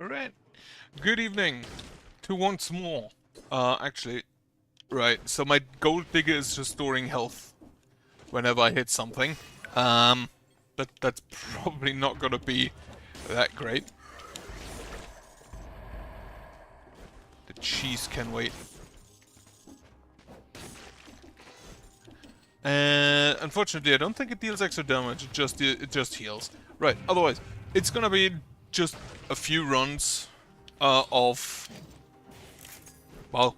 Alright. Good evening to once more. Actually, right, so my gold digger is restoring health whenever I hit something. But that's probably not gonna be that great. The cheese can wait. Unfortunately, I don't think it deals extra damage, it just heals. Right, otherwise, it's gonna be just a few runs of... well...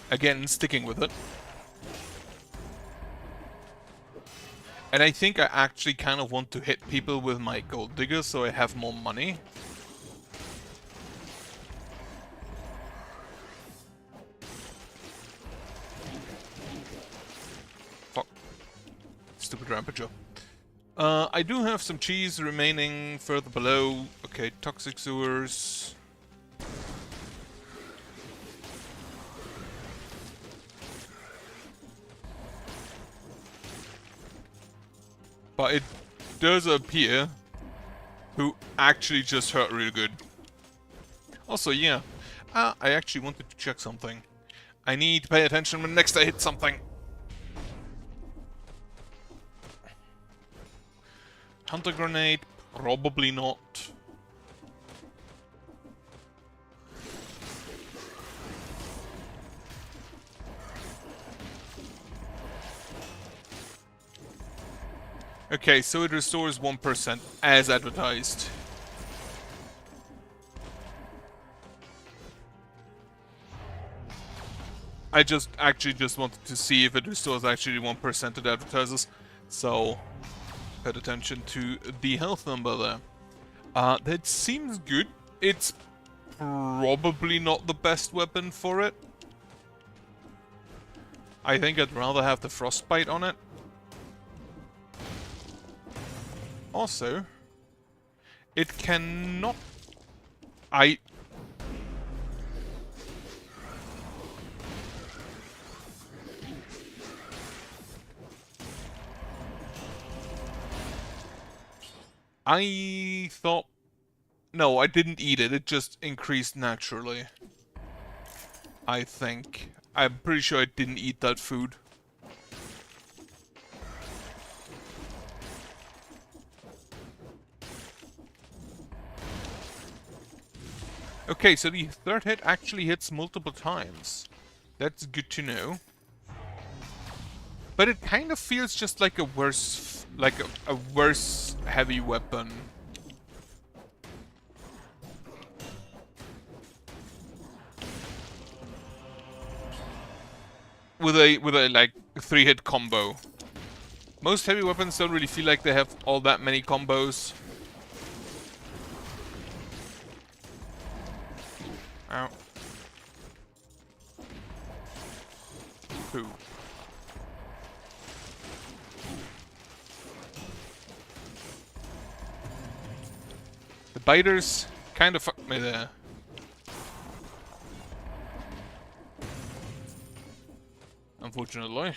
again, sticking with it. And I think I actually kind of want to hit people with my gold digger so I have more money. Fuck. Stupid Rampager. I do have some cheese remaining further below. Okay, toxic sewers. But it does appear who actually just hurt really good. Also, yeah, I actually wanted to check something. I need to pay attention when next I hit something. Hunter grenade? Probably not. Okay, so it restores 1% as advertised. I actually just wanted to see if it restores actually 1% it advertises. So, paid attention to the health number there. That seems good. It's probably not the best weapon for it. I think I'd rather have the frostbite on it. Also, it cannot... I thought... no, I didn't eat it. It just increased naturally. I think. I'm pretty sure I didn't eat that food. Okay, so the third hit actually hits multiple times. That's good to know. But it kind of feels just like a worse... like a worse heavy weapon. With a like 3-hit combo. Most heavy weapons don't really feel like they have all that many combos. Ow. Poo. The biters kind of fucked me there. Unfortunately.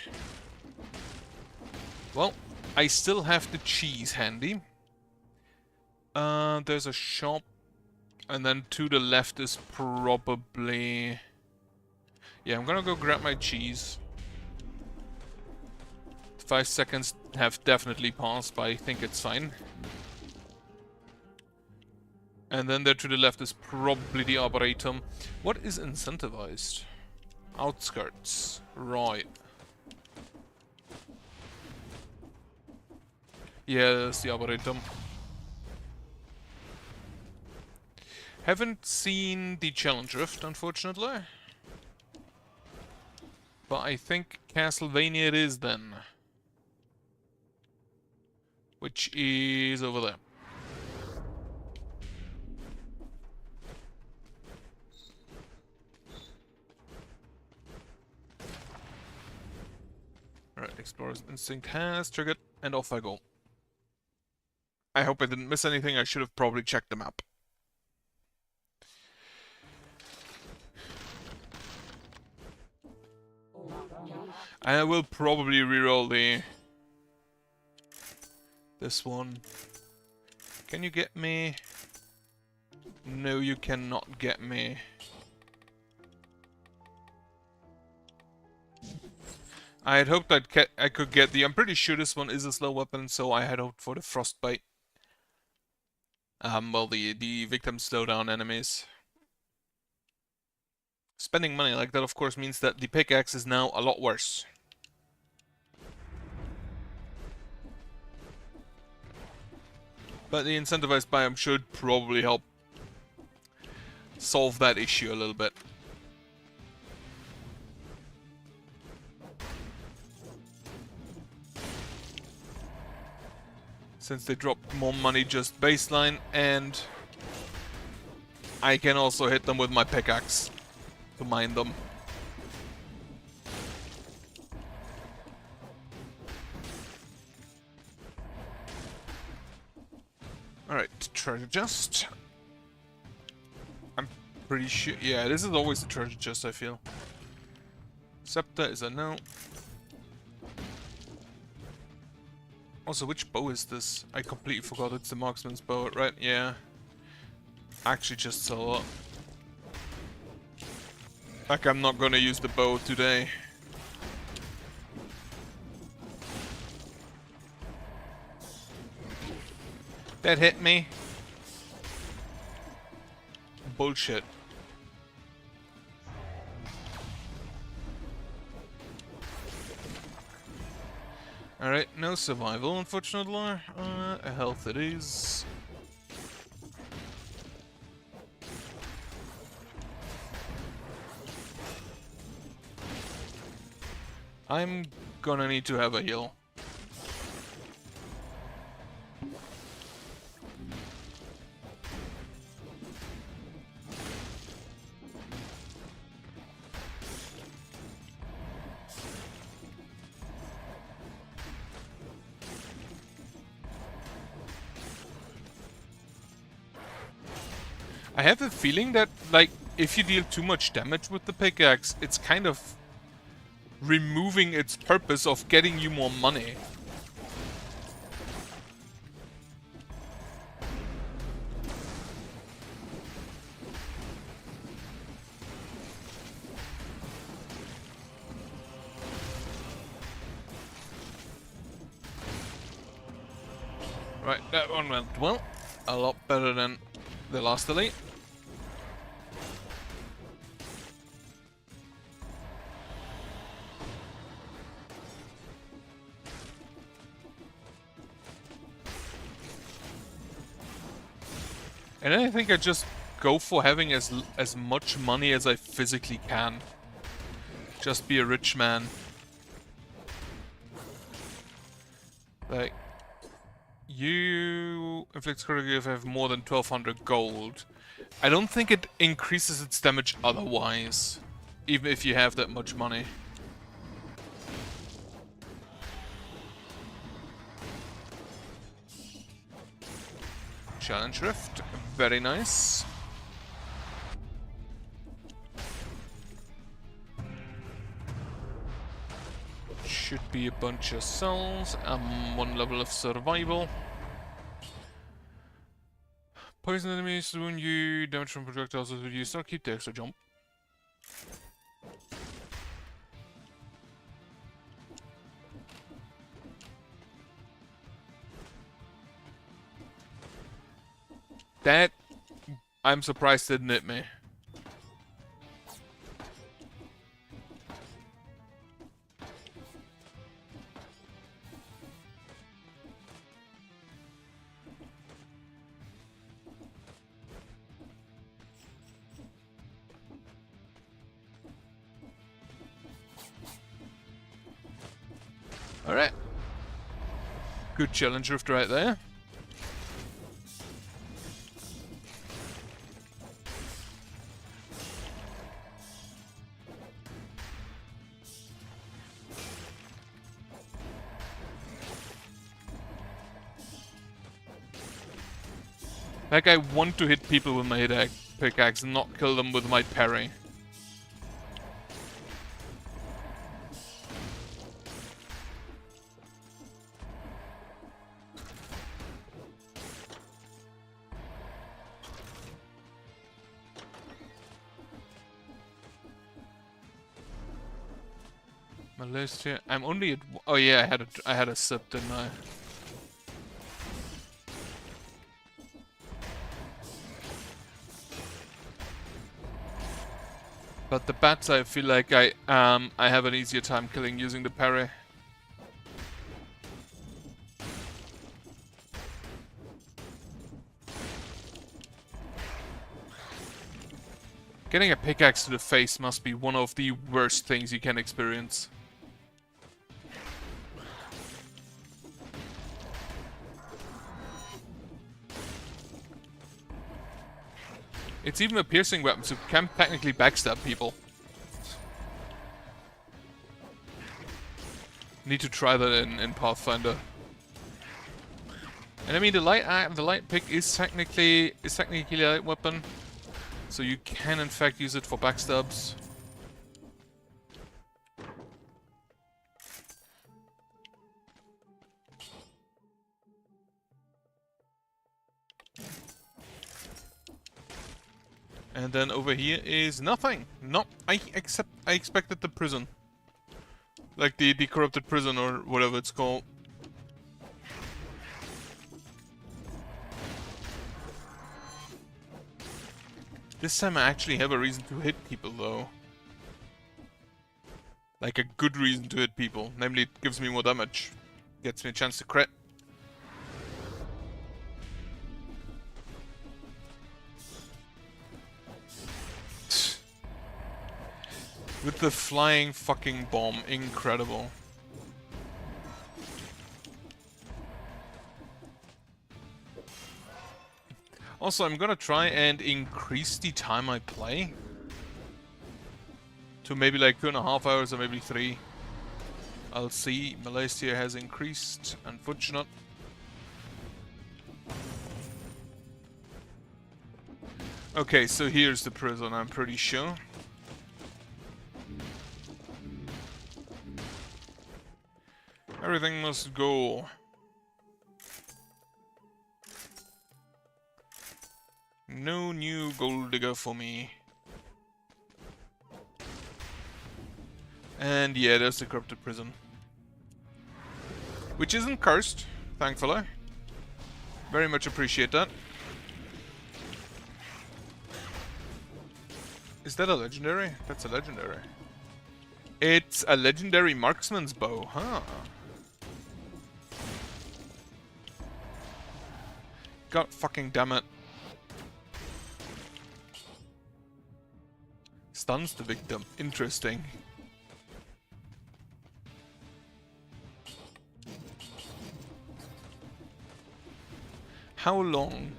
Well, I still have the cheese handy. There's a shop. And then to the left is probably... yeah, I'm gonna go grab my cheese. 5 seconds have definitely passed, but I think it's fine. And then there to the left is probably the Arboretum. What is incentivized? Outskirts. Right. Yeah, that's the Arboretum. Haven't seen the Challenge Rift, unfortunately. But I think Castlevania it is then. Which is over there. Alright, Explorer's Instinct has triggered, and off I go. I hope I didn't miss anything. I should have probably checked the map. I will probably reroll this one. Can you get me? No, you cannot get me. I had hoped I could get the... I'm pretty sure this one is a slow weapon, so I had hoped for the Frostbite. Well, the victims slow down enemies. Spending money like that, of course, means that the pickaxe is now a lot worse. But the incentivized biome should probably help solve that issue a little bit. Since they drop more money just baseline, and I can also hit them with my pickaxe to mine them. Alright, treasure chest. I'm pretty sure... Yeah, this is always the treasure chest, I feel. Scepter is a no. Also, which bow is this? I completely forgot it's the marksman's bow, right? Yeah. Actually just sell a lot. Like, I'm not gonna use the bow today. That hit me. Bullshit. Alright, no survival, unfortunately. A health it is. I'm gonna need to have a heal. I have a feeling that, like, if you deal too much damage with the pickaxe, it's kind of removing its purpose of getting you more money. Right, that one went well. A lot better than the last elite. And I think I just go for having as much money as I physically can. Just be a rich man. Like, you inflict critical if you have more than 1200 gold. I don't think it increases its damage otherwise, even if you have that much money. Challenge Rift, very nice. Should be a bunch of souls, 1 level of survival. Poison enemies wound you, damage from projectiles is reduced, so keep the extra jump. That, I'm surprised didn't hit me. Alright. Good challenge rift right there. Like, I want to hit people with my pickaxe and not kill them with my parry. My list here. I'm only at. Oh yeah, I had a sip, didn't I? But the bats, I feel like I have an easier time killing using the parry. Getting a pickaxe to the face must be one of the worst things you can experience. It's even a piercing weapon, so it can technically backstab people. Need to try that in Pathfinder. And I mean, the light pick is technically a light weapon, so you can in fact use it for backstabs. And then over here is nothing. No, I expected the prison. Like the corrupted prison or whatever it's called. This time I actually have a reason to hit people though. Like a good reason to hit people. Namely, it gives me more damage. Gets me a chance to crit. With the flying fucking bomb. Incredible. Also, I'm gonna try and increase the time I play. To maybe like 2.5 hours or maybe 3. I'll see. Malaysia has increased. Unfortunate. Okay, so here's the prison, I'm pretty sure. Everything must go. No new gold digger for me. And yeah, there's the corrupted prison. Which isn't cursed, thankfully. Very much appreciate that. Is that a legendary? That's a legendary. It's a legendary marksman's bow, huh? God fucking damn it. Stuns the victim. Interesting. How long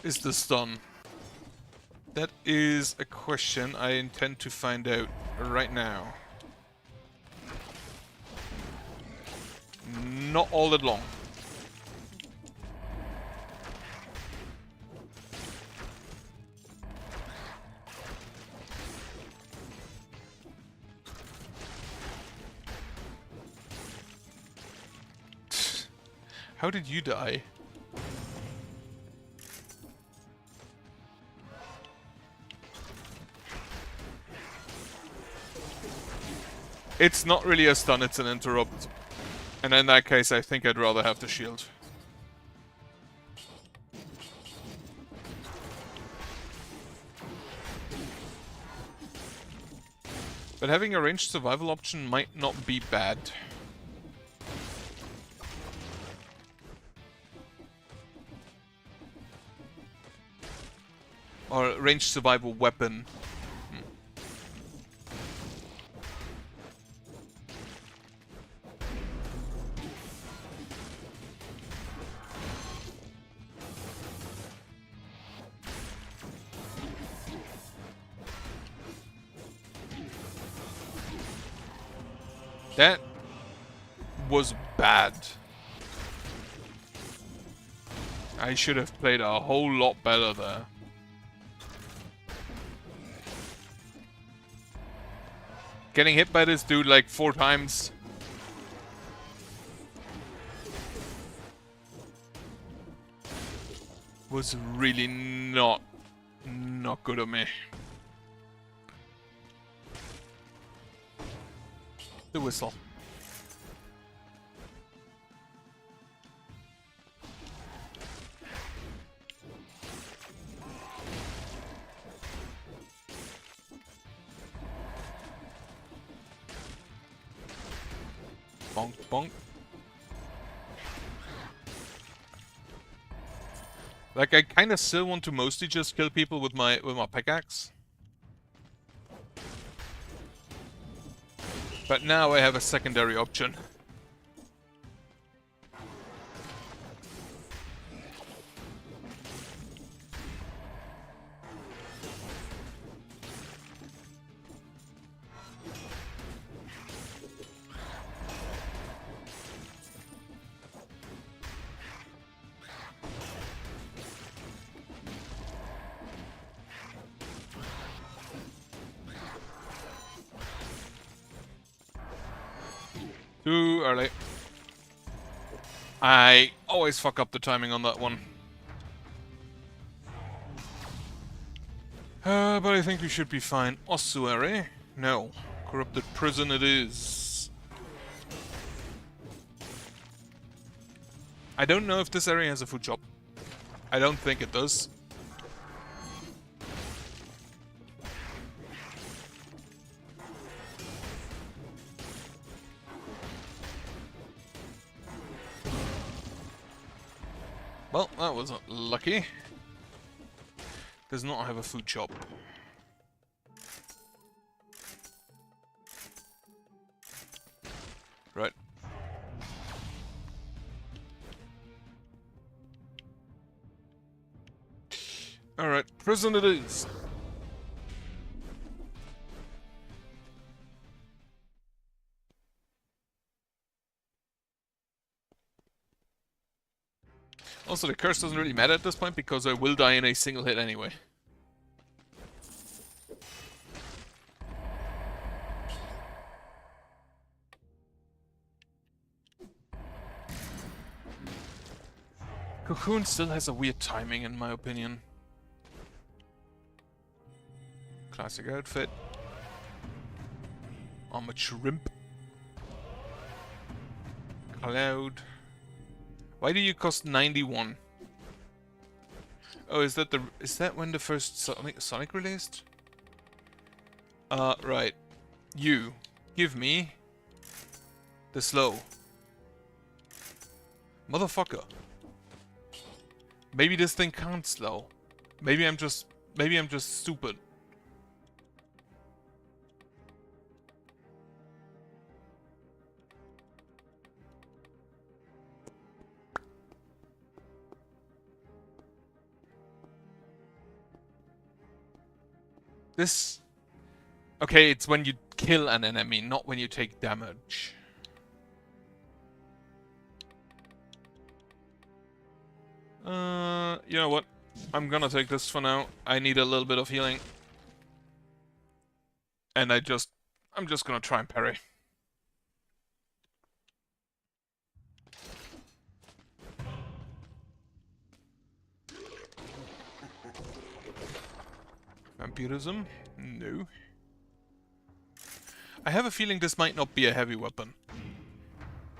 is the stun? That is a question I intend to find out right now. Not all that long. How did you die? It's not really a stun, it's an interrupt. And in that case, I think I'd rather have the shield. But having a ranged survival option might not be bad. Or ranged survival weapon. That was bad. I should have played a whole lot better there. Getting hit by this dude like 4 times. Was really not good of me. the whistle. Bonk, bonk. Like, I kind of still want to mostly just kill people with my pickaxe. But now I have a secondary option. Too early. I always fuck up the timing on that one. But I think we should be fine. Ossuary? No. Corrupted prison it is. I don't know if this area has a food shop. I don't think it does. Well, that wasn't lucky. Does not have a food shop. Right. Alright, prison it is. Also, the curse doesn't really matter at this point because I will die in a single hit anyway. Cocoon still has a weird timing in my opinion. Classic outfit. Armored shrimp. Cloud. Why do you cost 91? Oh, is that when the first Sonic released? Right. You give me the slow. Motherfucker. Maybe this thing can't slow. Maybe I'm just stupid. This... Okay, it's when you kill an enemy, not when you take damage. You know what? I'm gonna take this for now. I need a little bit of healing. And I'm just gonna try and parry. Vampirism? No. I have a feeling this might not be a heavy weapon.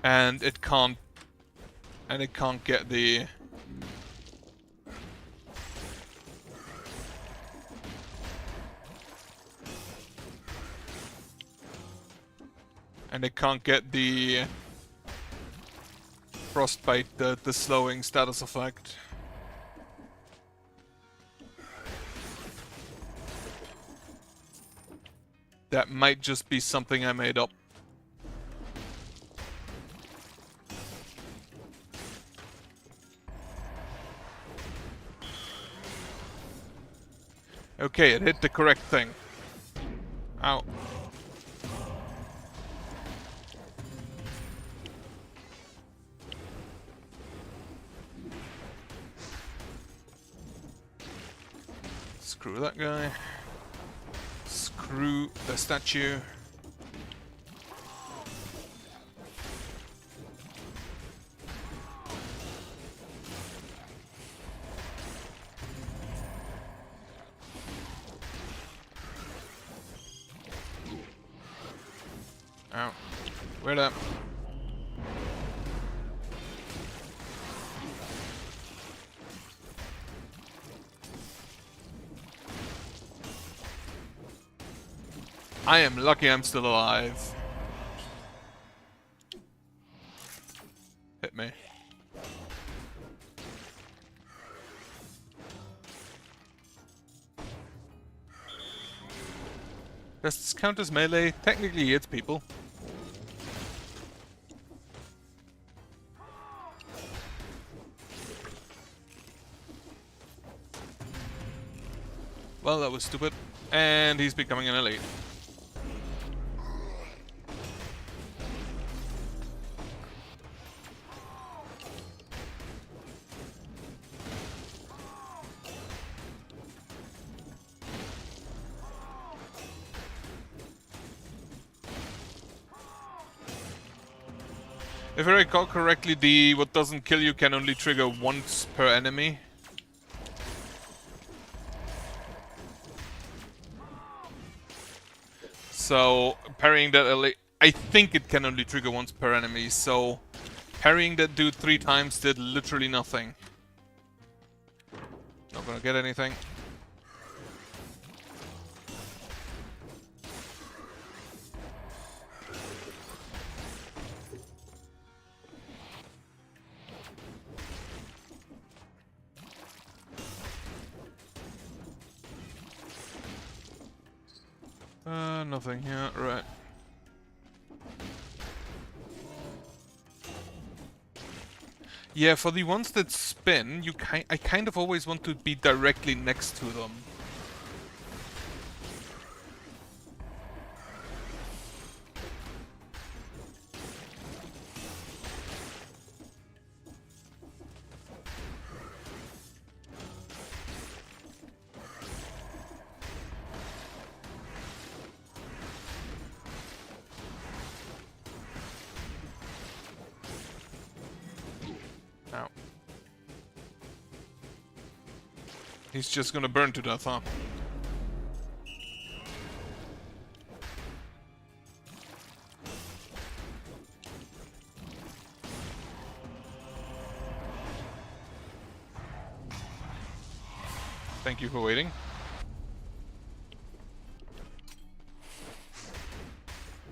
And it can't get the... And it can't get the... Frostbite, the slowing status effect. That might just be something I made up. Okay, it hit the correct thing. Ow. Screw that guy. Screw the statue. Ow. Where the... I am lucky I'm still alive. Hit me. Does this count as melee? Technically it's people. Well, that was stupid. And he's becoming an elite. If I recall correctly, the what doesn't kill you can only trigger once per enemy. So, parrying that elite... I think it can only trigger once per enemy, so... Parrying that dude 3 times did literally nothing. Not gonna get anything. Nothing here, right. Yeah, for the ones that spin, I kind of always want to be directly next to them. Ow. He's just gonna burn to death, huh? Thank you for waiting.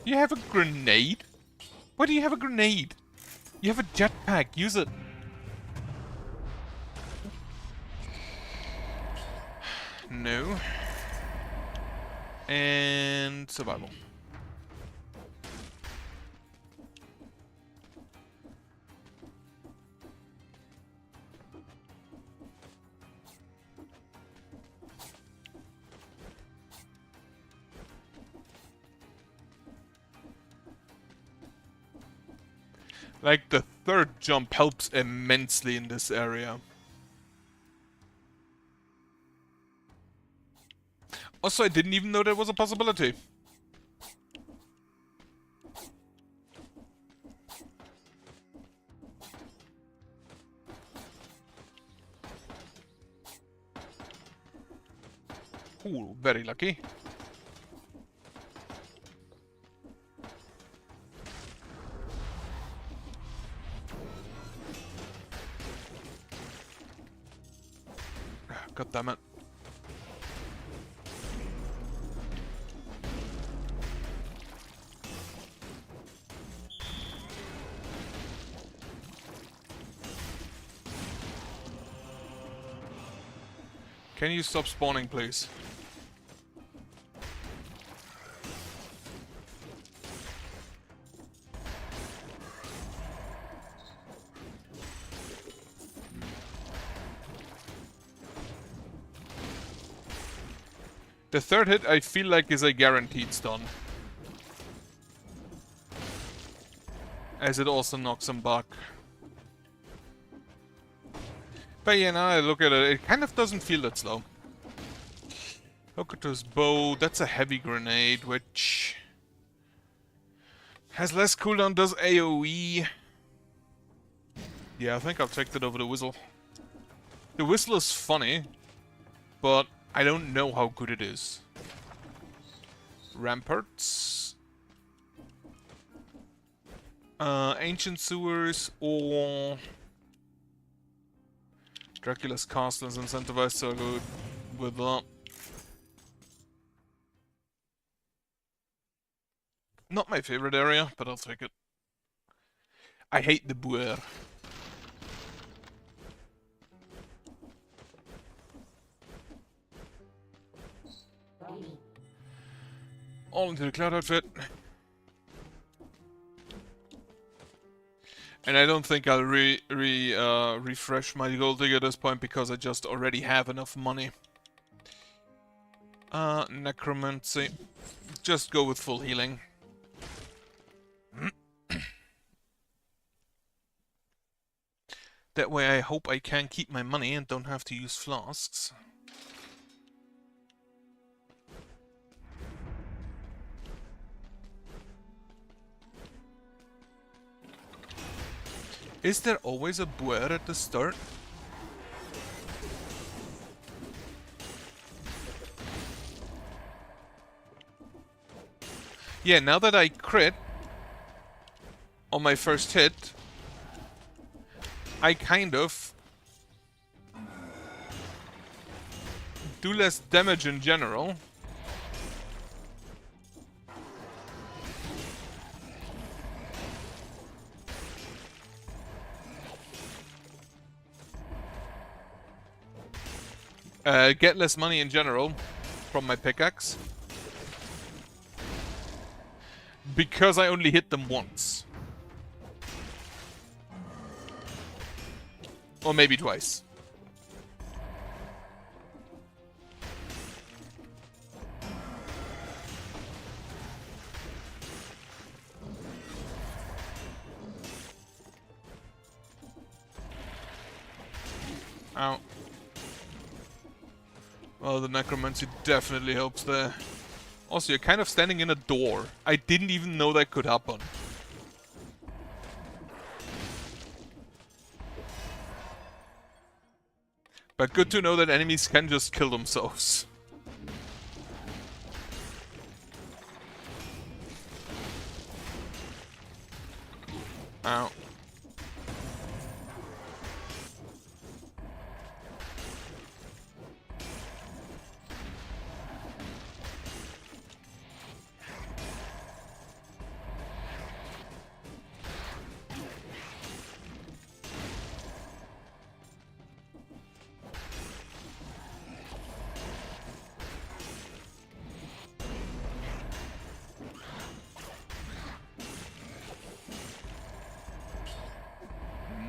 You have a grenade? Why do you have a grenade? You have a jetpack, use it. No. And survival. Like, the third jump helps immensely in this area. Also, I didn't even know there was a possibility. Ooh, very lucky. God damn it. Can you stop spawning, please? The third hit, I feel like, is a guaranteed stun. As it also knocks him back. But yeah, now I look at it, it kind of doesn't feel that slow. Hokuto's bow, that's a heavy grenade, which has less cooldown, does AoE. Yeah, I think I'll take that over the whistle. The whistle is funny, but I don't know how good it is. Ramparts. Ancient Sewers or Dracula's Castle is incentivized, so I'll go with that. Not my favorite area, but I'll take it. I hate the Buer. All into the cloud outfit. And I don't think I'll refresh my gold digger at this point because I just already have enough money. Necromancy. Just go with full healing. That way I hope I can keep my money and don't have to use flasks. Is there always a Buer at the start? Yeah, now that I crit on my first hit, I kind of do less damage in general. Get less money in general from my pickaxe. Because I only hit them once. Or maybe twice. Ow. Well, the necromancy definitely helps there. Also, you're kind of standing in a door. I didn't even know that could happen. But good to know that enemies can just kill themselves. Ow.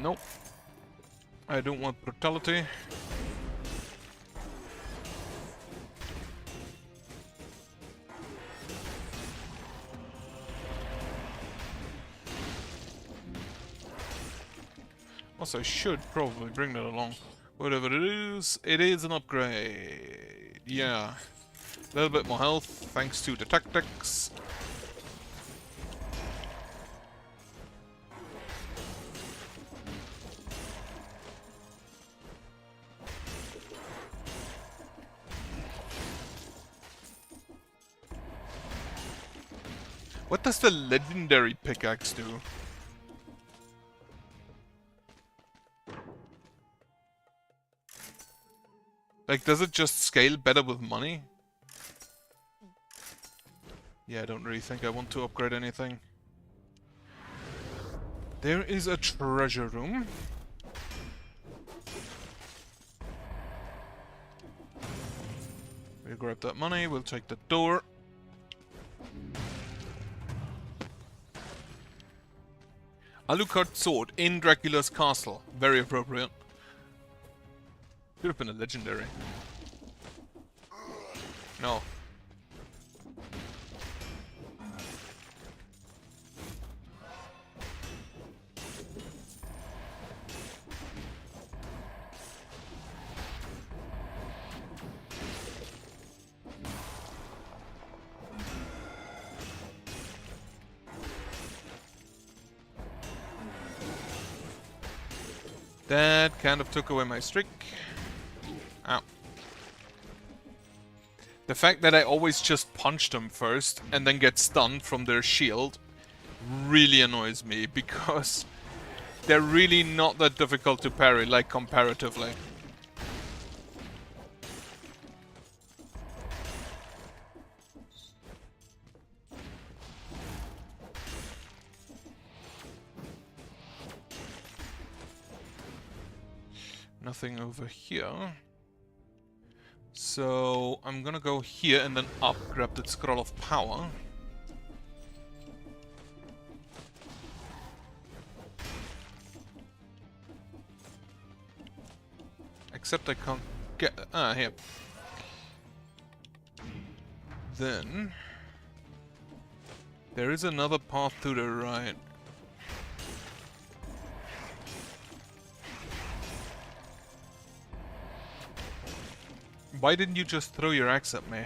Nope. I don't want brutality. Also, I should probably bring that along. Whatever it is an upgrade. Yeah. A little bit more health, thanks to the tactics. What does the legendary pickaxe do? Like, does it just scale better with money? Yeah, I don't really think I want to upgrade anything. There is a treasure room. We'll grab that money, we'll take the door. Alucard sword in Dracula's castle. Very appropriate. Could have been a legendary. No. That kind of took away my streak. Ow. The fact that I always just punch them first and then get stunned from their shield really annoys me because they're really not that difficult to parry, like comparatively. Nothing over here. So I'm gonna go here and then up, grab that Scroll of Power. Except I can't get... Ah, here. Then... there is another path to the right. Why didn't you just throw your axe at me?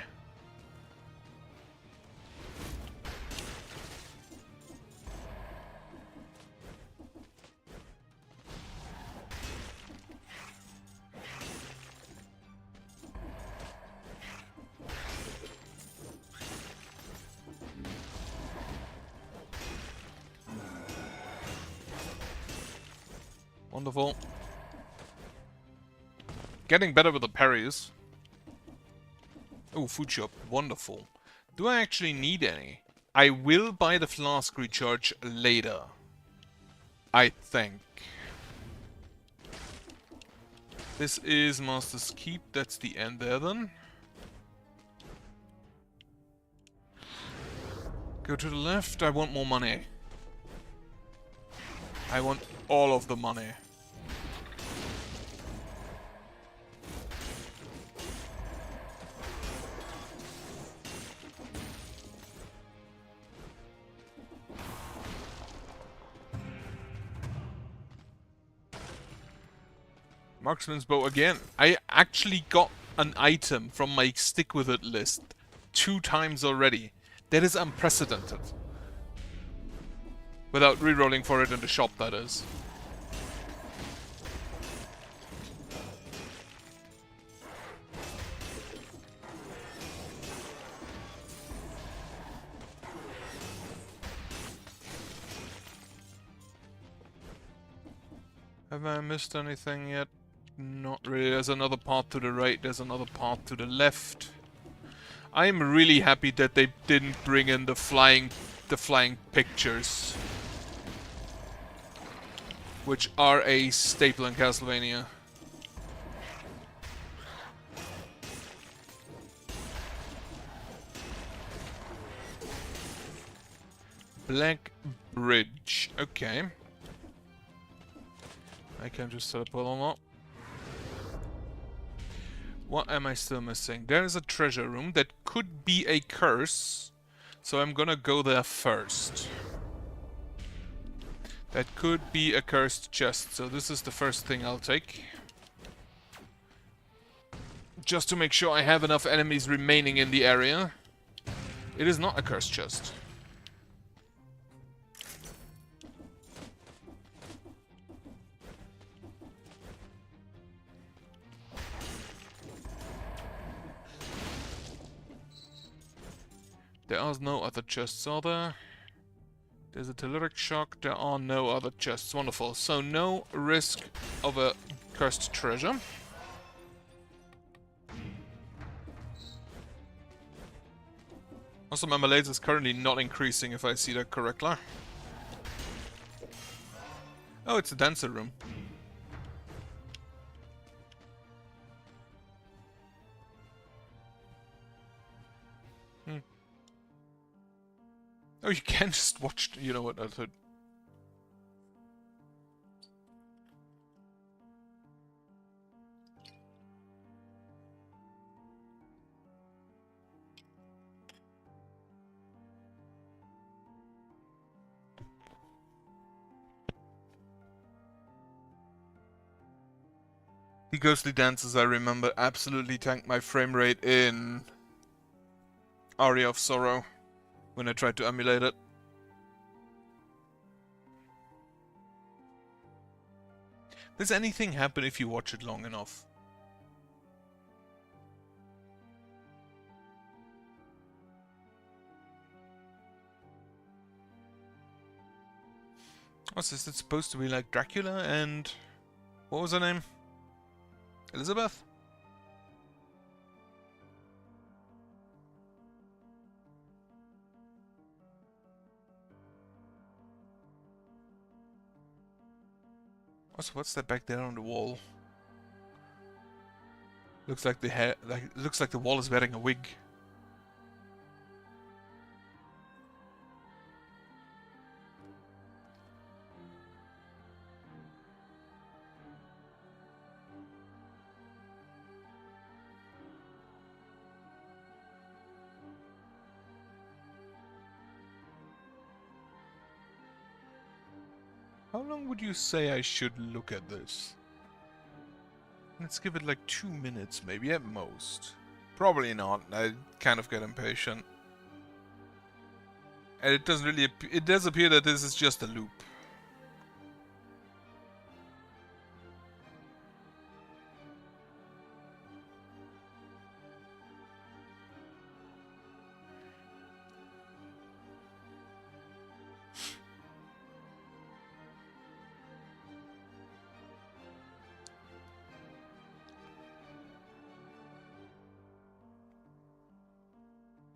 Wonderful. Getting better with the parries. Oh, food shop. Wonderful. Do I actually need any? I will buy the flask recharge later. I think. This is Master's Keep. That's the end there then. Go to the left. I want more money. I want all of the money. Marksman's bow again. I actually got an item from my stick with it list 2 times already. That is unprecedented. Without rerolling for it in the shop, that is. Have I missed anything yet? Not really. There's another path to the right, there's another path to the left. I'm really happy that they didn't bring in the flying pictures, which are a staple in Castlevania. Black Bridge. Okay. I can just teleport on up. What am I still missing? There is a treasure room that could be a curse, so I'm gonna go there first. That could be a cursed chest, so this is the first thing I'll take. Just to make sure I have enough enemies remaining in the area. It is not a cursed chest. There are no other chests, are there? There's a Telluric Shock. There are no other chests. Wonderful. So no risk of a cursed treasure. Also, my malaise is currently not increasing, if I see that correctly. Oh, it's a dancer room. Oh, you can just watch... You know what, I thought... The ghostly dances, I remember, absolutely tanked my frame rate in Aria of Sorrow when I tried to emulate it. Does anything happen if you watch it long enough? What's this? It's supposed to be like Dracula and... What was her name? Elizabeth? What's that back there on the wall? Looks like the hair, looks like the wall is wearing a wig. How long would you say I should look at this? Let's give it like 2 minutes, maybe at most. Probably not. I kind of get impatient. And it doesn't really... It does appear that this is just a loop.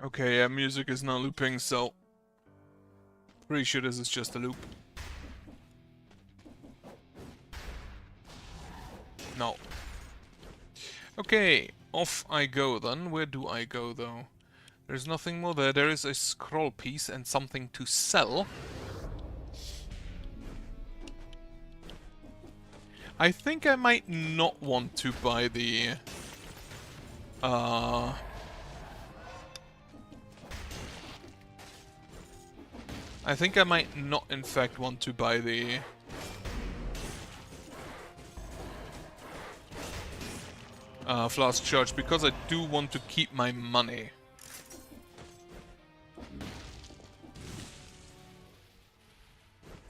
Okay, yeah, music is not looping, so... Pretty sure this is just a loop. No. Okay, off I go then. Where do I go though? There's nothing more there. There is a scroll piece and something to sell. I think I might not want to buy the... I think I might not, in fact, want to buy the... flask charge, because I do want to keep my money.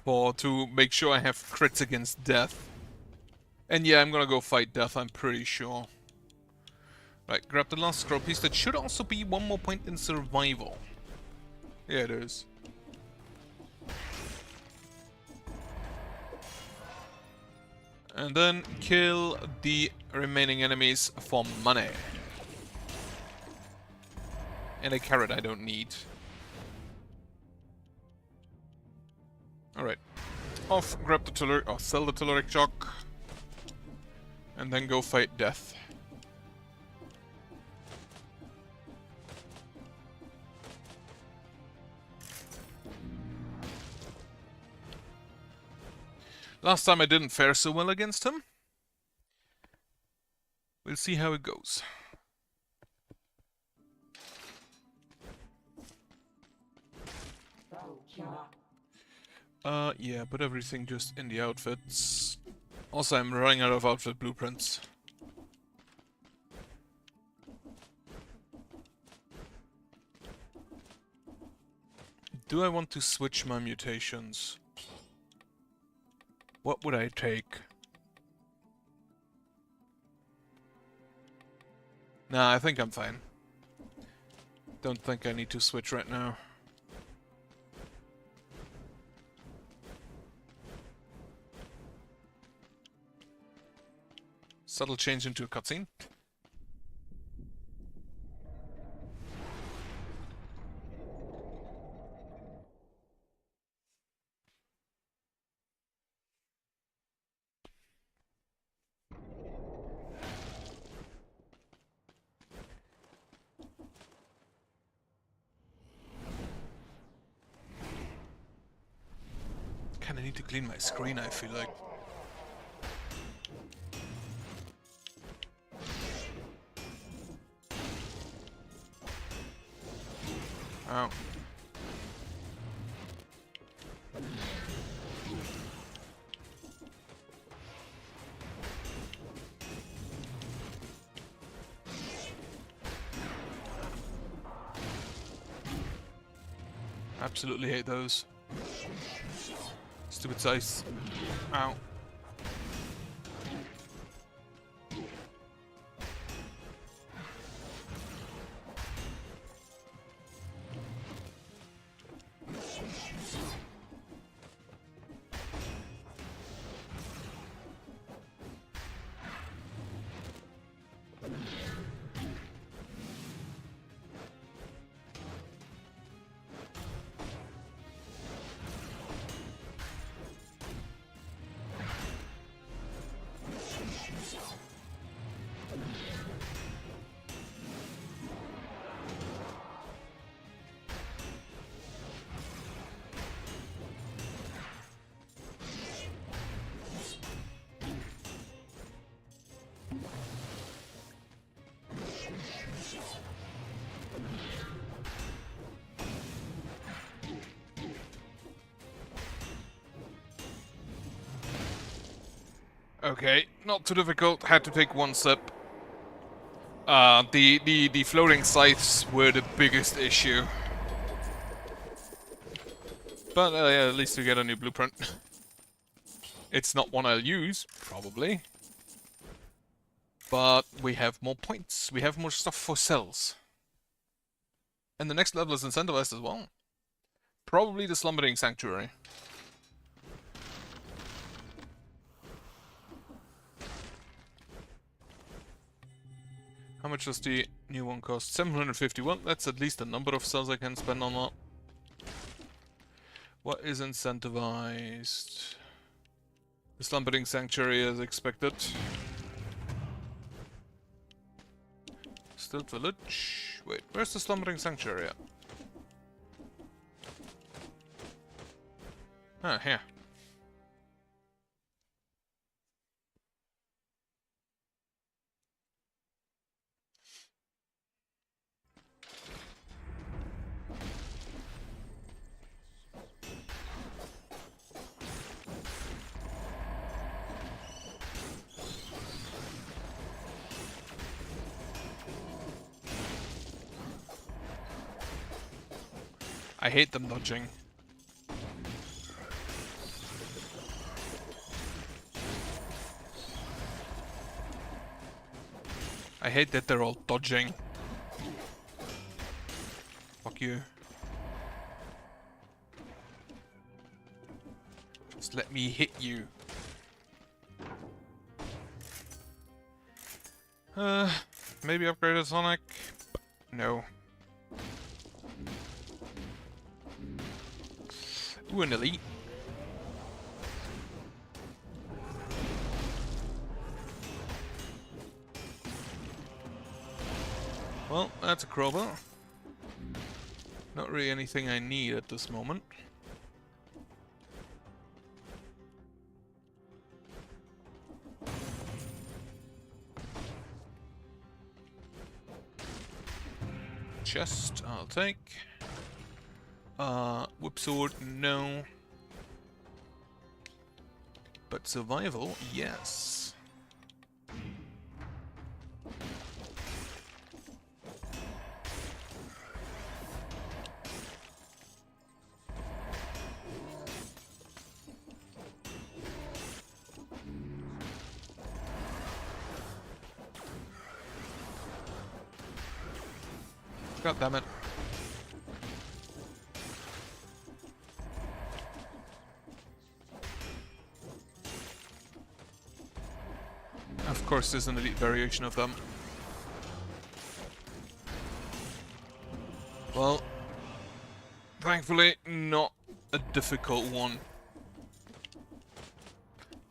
To make sure I have crits against death. And yeah, I'm gonna go fight death, I'm pretty sure. Right, grab the last scroll piece. That should also be one more point in survival. Yeah, it is. And then kill the remaining enemies for money. And a carrot I don't need. Alright. Off, grab the telluric, or sell the telluric chalk. And then go fight death. Last time I didn't fare so well against him. We'll see how it goes. Yeah, put everything just in the outfits. Also, I'm running out of outfit blueprints. Do I want to switch my mutations? What would I take? Nah, I think I'm fine. Don't think I need to switch right now. Subtle change into a cutscene. Kinda need to clean my screen, I feel like. Oh. Absolutely hate those. Stupid size. Ow. Okay, not too difficult. Had to take one sip. The floating scythes were the biggest issue. But yeah, at least we get a new blueprint. It's not one I'll use, probably. But we have more points. We have more stuff for cells. And the next level is incentivized as well. Probably the Slumbering Sanctuary. How much does the new one cost? 751. That's at least a number of cells I can spend on that. What is incentivized? The Slumbering Sanctuary as expected. Stilt Village. Wait, where's the Slumbering Sanctuary at? Ah, here. I hate them dodging. I hate that they're all dodging. Fuck you. Just let me hit you. Maybe upgrade a Sonic? No. Ooh, an elite. Well, that's a crowbar. Not really anything I need at this moment. Chest, I'll take. Whip sword, no. But survival, yes. God damn it. Of course, there's an elite variation of them. Well, thankfully, not a difficult one.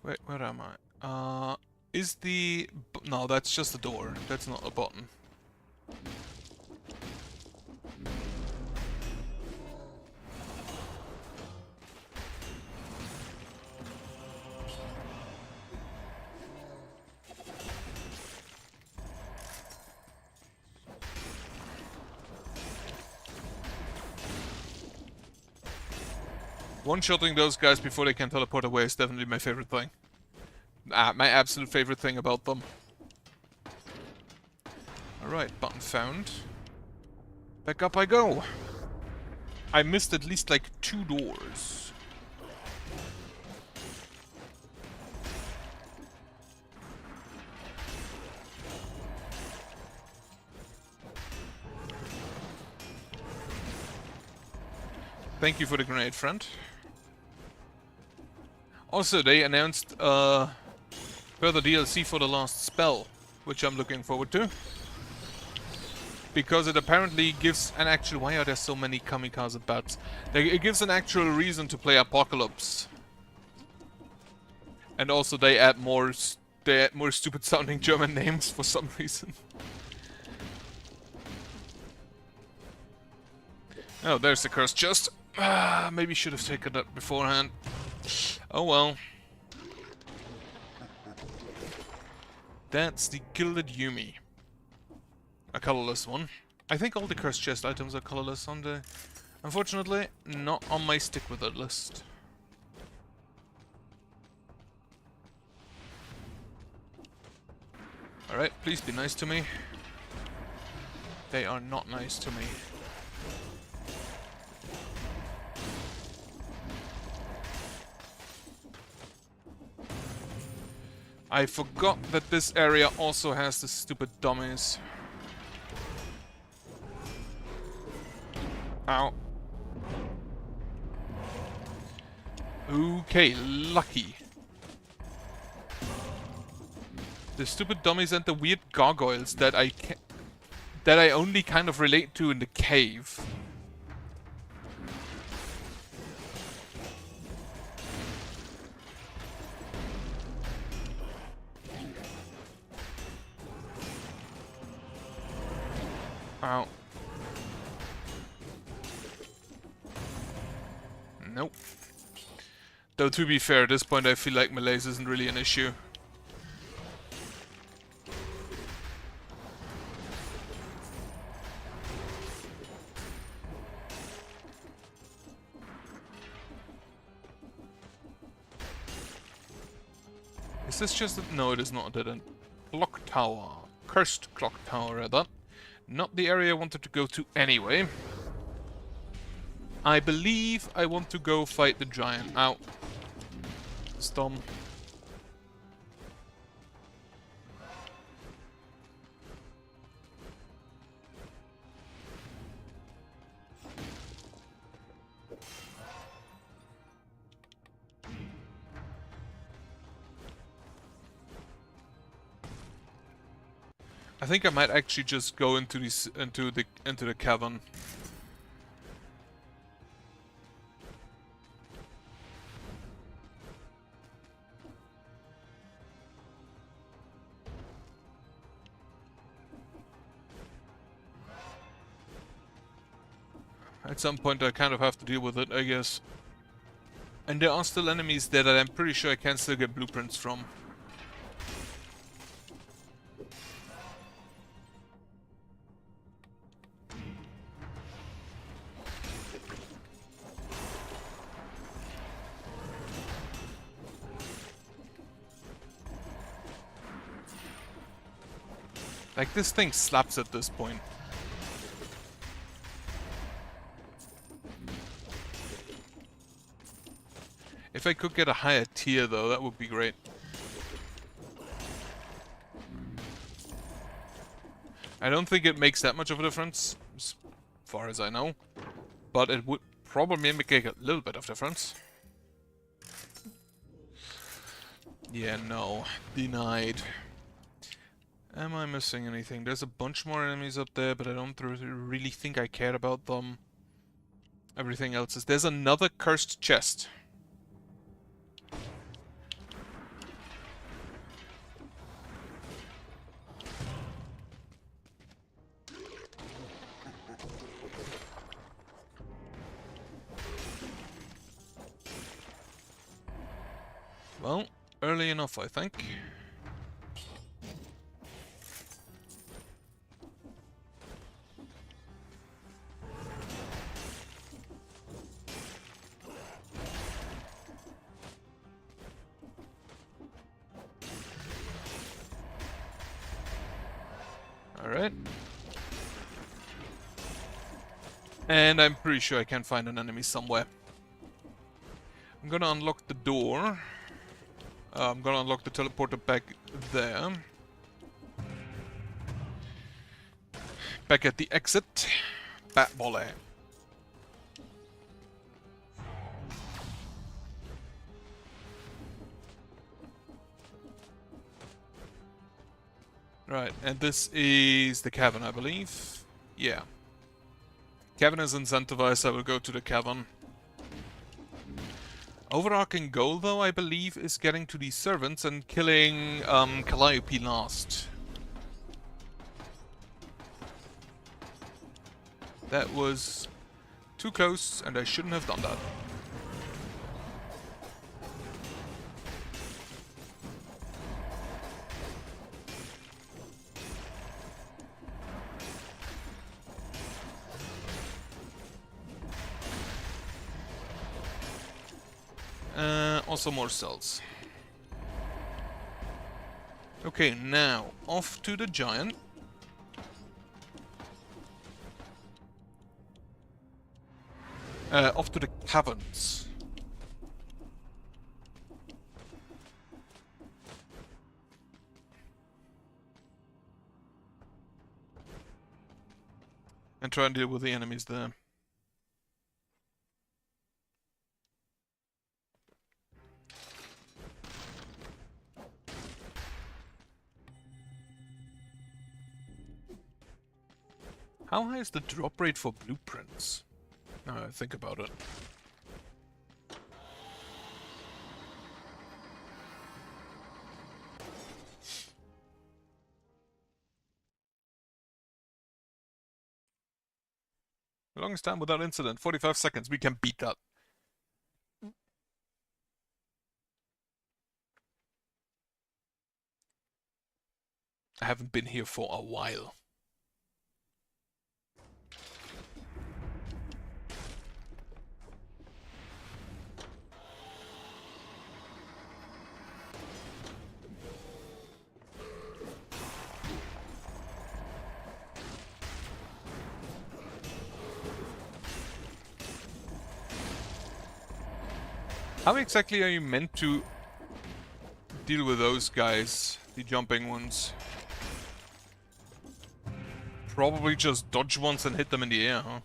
Wait, where am I? Is the... No, that's just a door. That's not a button. One-shotting those guys before they can teleport away is definitely my favorite thing. My absolute favorite thing about them. Alright, button found. Back up I go. I missed at least like 2 doors. Thank you for the grenade, friend. Also, they announced further DLC for the last spell, which I'm looking forward to. Because it apparently gives an actual... Why are there so many kamikaze bats? It gives an actual reason to play Apocalypse. And also they add more stupid sounding German names for some reason. Oh, there's the cursed chest. Maybe should have taken that beforehand. Oh well. That's the Gilded Yumi. A colorless one. I think all the cursed chest items are colorless on the... Unfortunately, not on my stick with it list. Alright, please be nice to me. They are not nice to me. I forgot that this area also has the stupid dummies. Ow. Okay, lucky. The stupid dummies and the weird gargoyles that I only kind of relate to in the cave. Ow. Nope. Though to be fair, at this point I feel like malaise isn't really an issue. Is this just a... No, it is not a dead end. Clock tower. Cursed clock tower, rather. Not the area I wanted to go to anyway. I believe I want to go fight the giant. Ow. Stom. I think I might actually just go into the cavern. At some point I kind of have to deal with it, I guess. And there are still enemies there that I'm pretty sure I can still get blueprints from. Like, this thing slaps at this point. If I could get a higher tier, though, that would be great. I don't think it makes that much of a difference, as far as I know. But it would probably make a little bit of difference. Yeah, no. Denied. Am I missing anything? There's a bunch more enemies up there, but I don't really think I care about them. Everything else is... There's another cursed chest. Well, early enough, I think. Alright. And I'm pretty sure I can find an enemy somewhere. I'm gonna unlock the door. I'm gonna unlock the teleporter back there. Back at the exit. Bat volley. Right, and this is the cavern, I believe. Yeah. Cavern is incentivized, I will go to the cavern. Overarching goal, though, I believe, is getting to these servants and killing Calliope last. That was too close, and I shouldn't have done that. Also more cells. Okay, now off to the giant. Off to the caverns. And try and deal with the enemies there. How high is the drop rate for blueprints? Now I think about it. Longest time without incident, 45 seconds. We can beat that. I haven't been here for a while. How exactly are you meant to deal with those guys, the jumping ones? Probably just dodge once and hit them in the air, huh?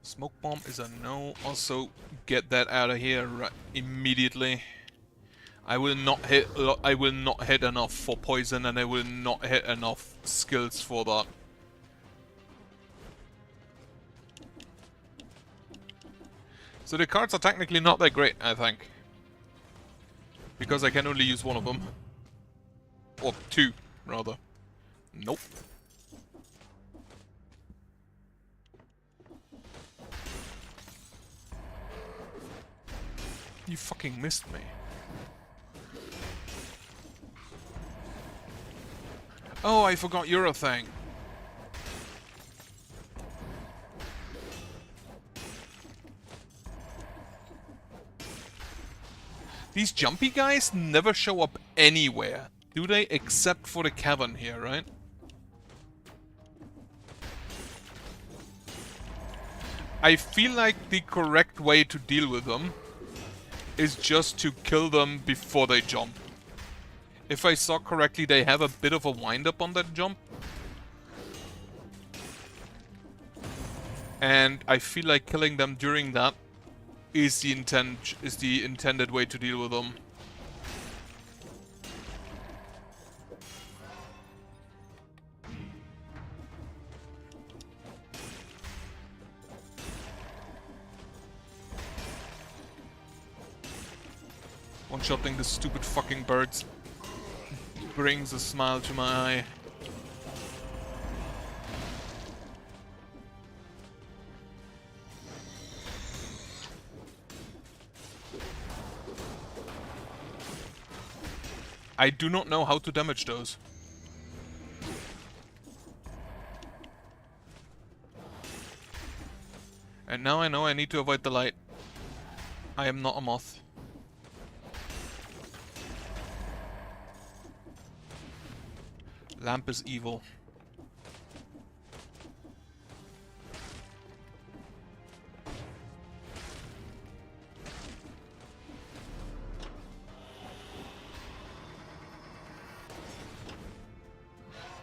Smoke bomb is a no. Also, get that out of here right immediately. I will not hit enough for poison, and I will not hit enough skills for that. So the cards are technically not that great, I think. Because I can only use one of them. Or two, rather. Nope. You fucking missed me. Oh, I forgot you're a thing. These jumpy guys never show up anywhere, do they? Except for the cavern here, right? I feel like the correct way to deal with them is just to kill them before they jump. If I saw correctly, they have a bit of a wind-up on that jump. And I feel like killing them during that is the intended way to deal with them. One-shotting the stupid fucking birds brings a smile to my eye. I do not know how to damage those. And now I know I need to avoid the light. I am not a moth. Lamp is evil.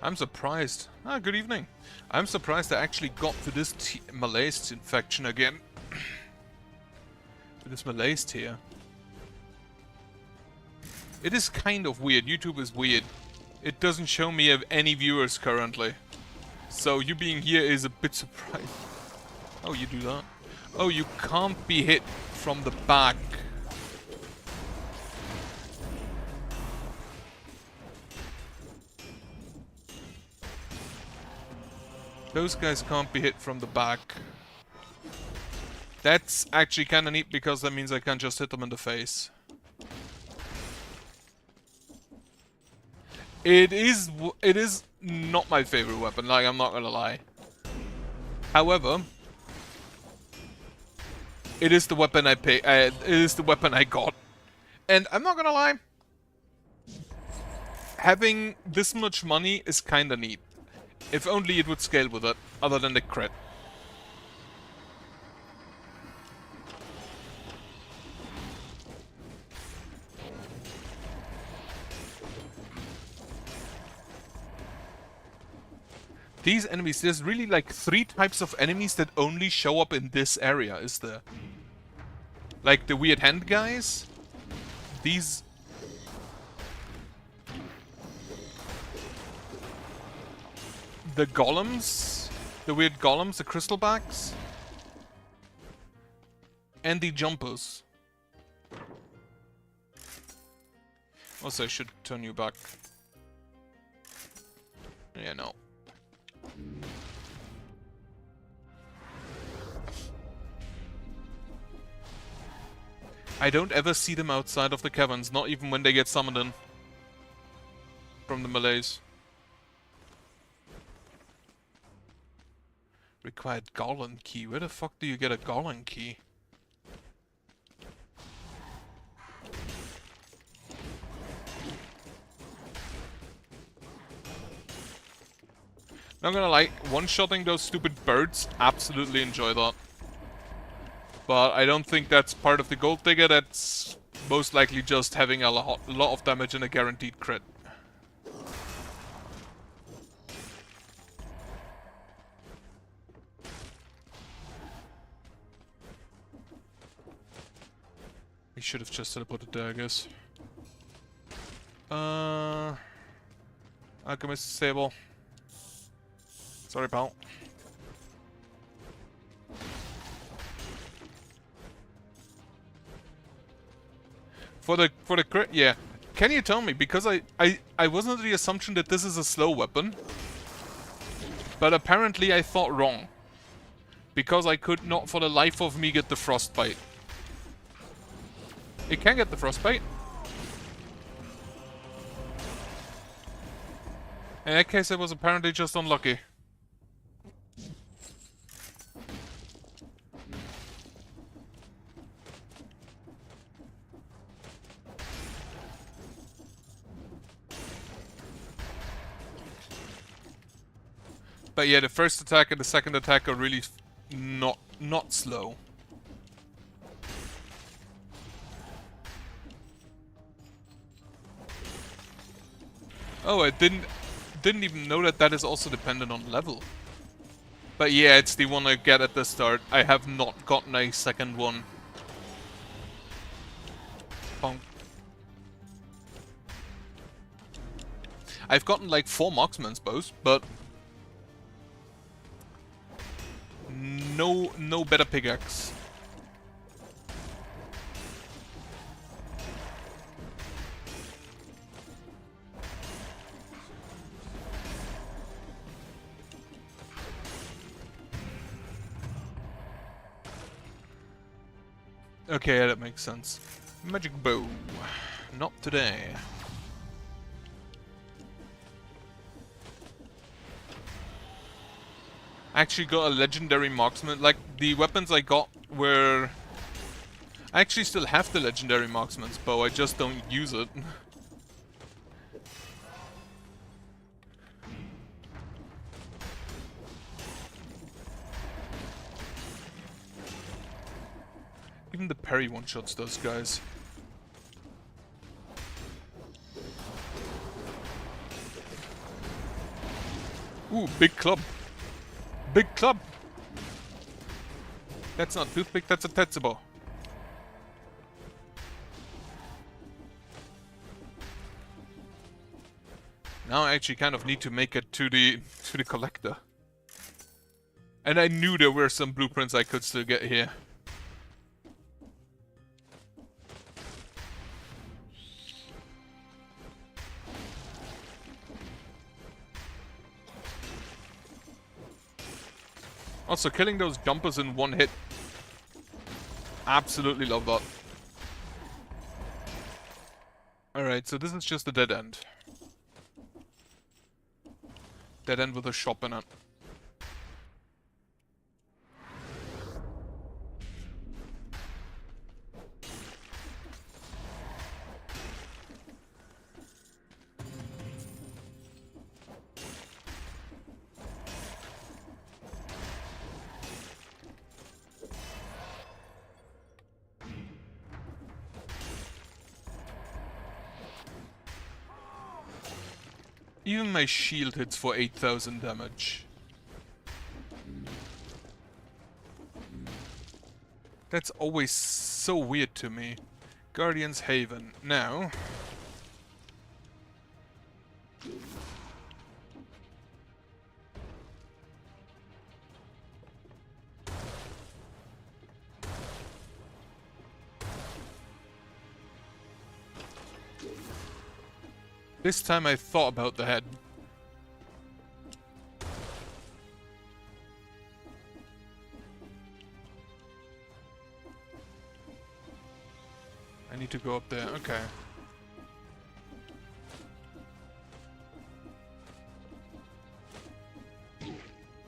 I'm surprised. Ah, good evening. I'm surprised I actually got to this malaise infection again. To this malaise here. It is kind of weird. YouTube is weird. It doesn't show me any viewers currently. So you being here is a bit surprising. Oh, you do that? Oh, you can't be hit from the back. Those guys can't be hit from the back. That's actually kinda neat because that means I can just hit them in the face. It is not my favorite weapon, like, I'm not gonna lie. However, it is the weapon it is the weapon I got. And I'm not gonna lie, having this much money is kinda neat. If only it would scale with it, other than the crit. These enemies, there's really like 3 types of enemies that only show up in this area, is there? Like the weird hand guys, these... the golems, the weird golems, the crystalbacks, and the jumpers. Also, I should turn you back. Yeah, no. I don't ever see them outside of the caverns, not even when they get summoned in from the Malays. Required Golem key. Where the fuck do you get a Golem key? Not gonna lie, one-shotting those stupid birds, absolutely enjoy that. But I don't think that's part of the gold digger, that's most likely just having a lot of damage and a guaranteed crit. We should have just teleported there, I guess. Alchemist disable. Sorry, pal. For the crit, yeah. Can you tell me, because I was under the assumption that this is a slow weapon, but apparently I thought wrong, because I could not for the life of me get the frostbite. It can get the frostbite. In that case, I was apparently just unlucky. But yeah, the first attack and the second attack are really not slow. Oh, I didn't even know that that is also dependent on level. But yeah, it's the one I get at the start. I have not gotten a second one. Bonk. I've gotten like 4 marksman's bows, but no better pickaxe. Okay, that makes sense. Magic bow. Not today. I actually got a legendary marksman. Like, the weapons I got were... I actually still have the legendary marksman's bow, I just don't use it. Even the parry one-shots those guys. Ooh, big club. Big club! That's not toothpick, that's a tetsubo. Now I actually kind of need to make it to the collector. And I knew there were some blueprints I could still get here. Also, killing those jumpers in one hit. Absolutely love that. Alright, so this is just a dead end. Dead end with a shop in it. Even my shield hits for 8,000 damage. That's always so weird to me. Guardian's Haven. Now... This time I thought about the head. I need to go up there, okay.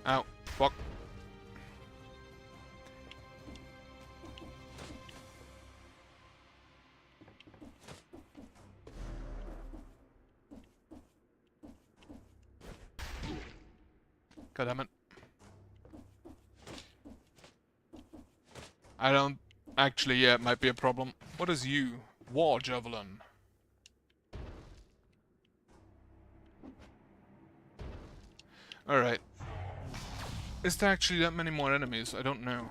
Ow, fuck. God damn it. I don't... Actually, yeah, it might be a problem. What is you? War Javelin. Alright. Is there actually that many more enemies? I don't know.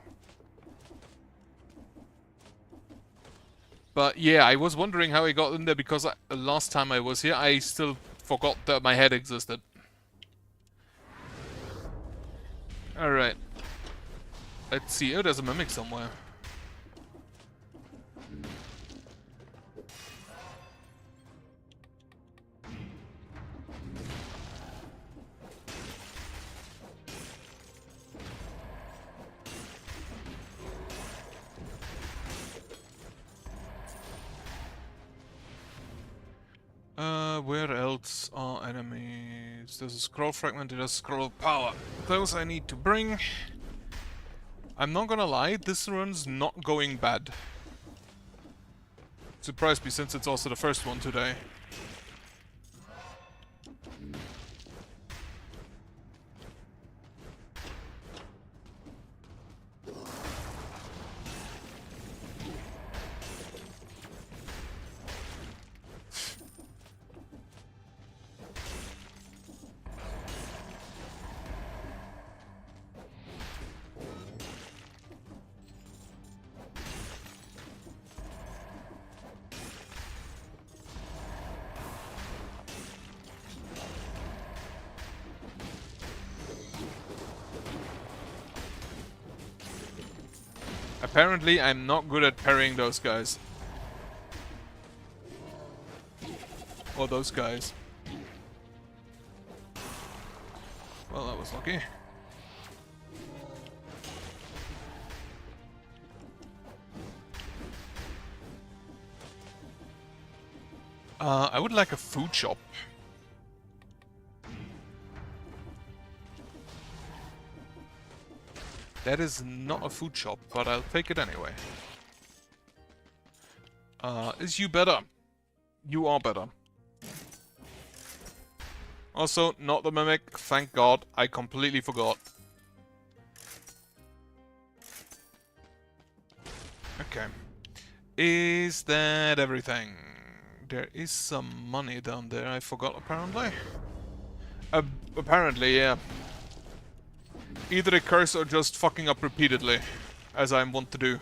But yeah, I was wondering how I got in there because last time I was here, I still forgot that my head existed. Alright. Let's see. Oh, there's a mimic somewhere. Where else are enemies? There's a scroll fragment, there's a scroll of power. Those I need to bring. I'm not gonna lie, this run's not going bad. Surprised me since it's also the first one today. Apparently, I'm not good at parrying those guys. Or those guys. Well, that was lucky. I would like a food shop. That is not a food shop, but I'll take it anyway. Is you better? You are better. Also, not the mimic, thank God. I completely forgot. Okay. Is that everything? There is some money down there, I forgot apparently. Apparently, yeah. Either a curse or just fucking up repeatedly, as I want to do.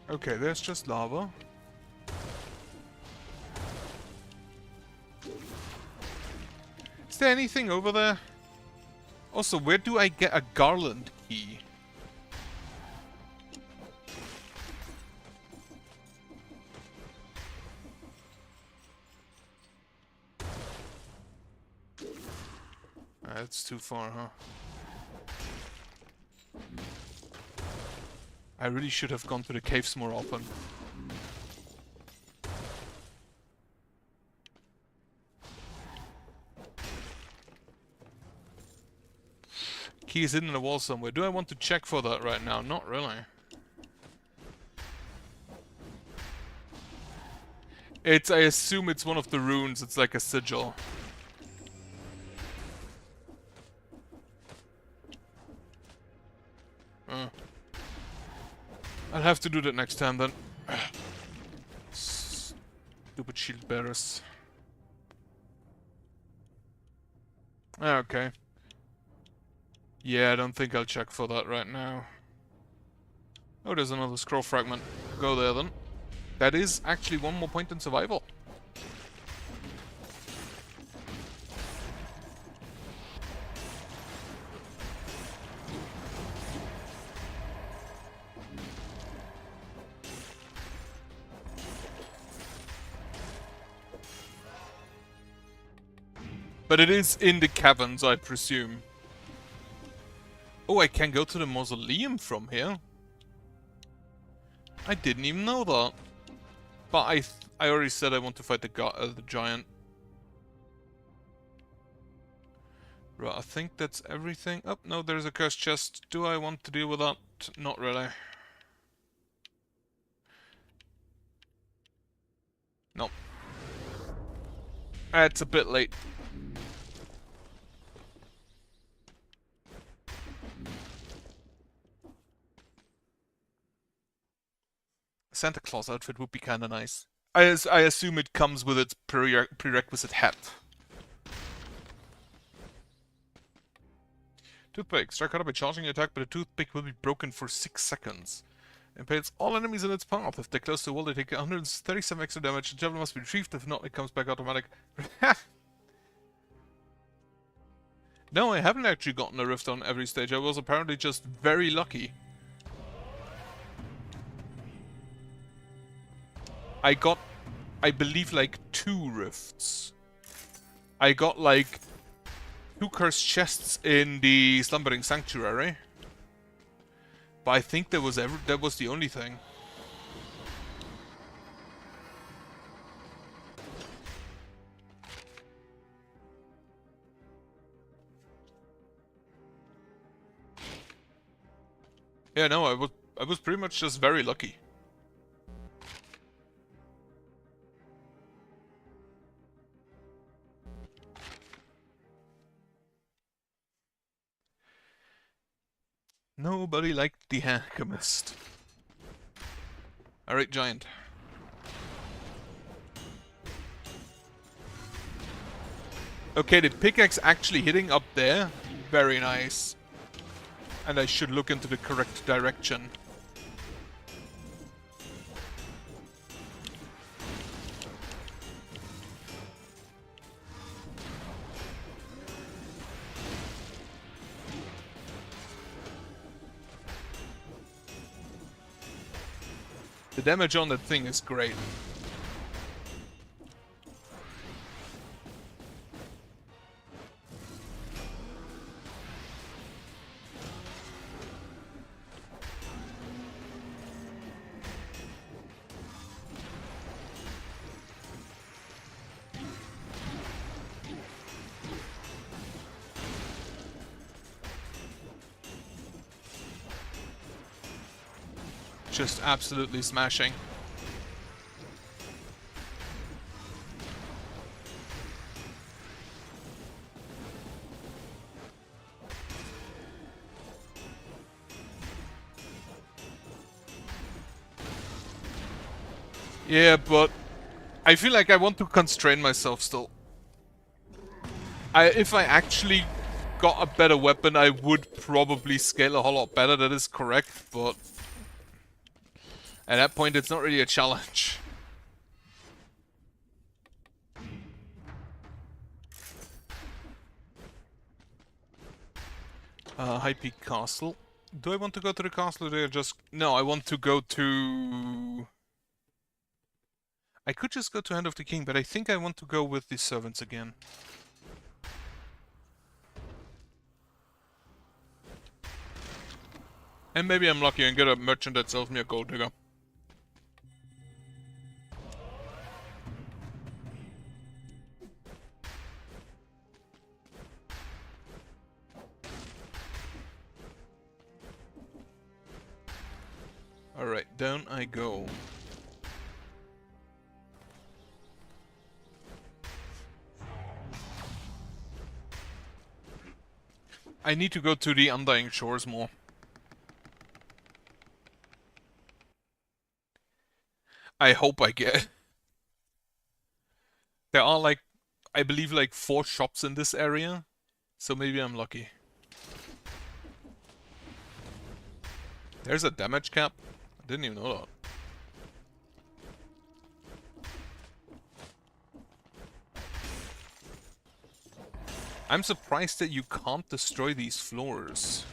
Okay, there's just lava. Is there anything over there? Also, where do I get a garland key? That's too far, huh? I really should have gone to the caves more often. Key is hidden in the wall somewhere. Do I want to check for that right now? Not really. I assume it's one of the runes. It's like a sigil. I'll have to do that next time then. Stupid shield bearers. Okay. Yeah, I don't think I'll check for that right now. Oh, there's another scroll fragment. Go there then. That is actually one more point in survival. But it is in the caverns, I presume. Oh, I can go to the mausoleum from here. I didn't even know that. But I already said I want to fight the giant. Right, I think that's everything. Oh, no, there's a cursed chest. Do I want to deal with that? Not really. Nope. It's a bit late. A Santa Claus outfit would be kinda nice. I assume it comes with its prerequisite hat. Toothpick. Strike harder by charging your attack, but the toothpick will be broken for 6 seconds. Impales all enemies in its path. If they're close to the wall, they take 137 extra damage. The javelin must be retrieved. If not, it comes back automatic. No, I haven't actually gotten a rift on every stage. I was apparently just very lucky. I got, I believe, like 2 rifts. I got like 2 cursed chests in the Slumbering Sanctuary. But I think that was the only thing. Yeah, no, I was pretty much just very lucky. Nobody liked the Alchemist. Alright, giant. Okay, the pickaxe actually hitting up there. Very nice. And I should look into the correct direction. The damage on that thing is great. Just absolutely smashing. Yeah, but I feel like I want to constrain myself still. If I actually got a better weapon, I would probably scale a whole lot better, that is correct, but at that point it's not really a challenge. High Peak Castle. Do I want to go to the castle or do I just... No, I want to go to... I could just go to Hand of the King, but I think I want to go with the servants again. And maybe I'm lucky and get a merchant that sells me a gold digger. Alright, down I go. I need to go to the Undying Shores more. I hope I get. There are like, I believe like 4 shops in this area, so maybe I'm lucky. There's a damage cap. I didn't even know that. I'm surprised that you can't destroy these floors.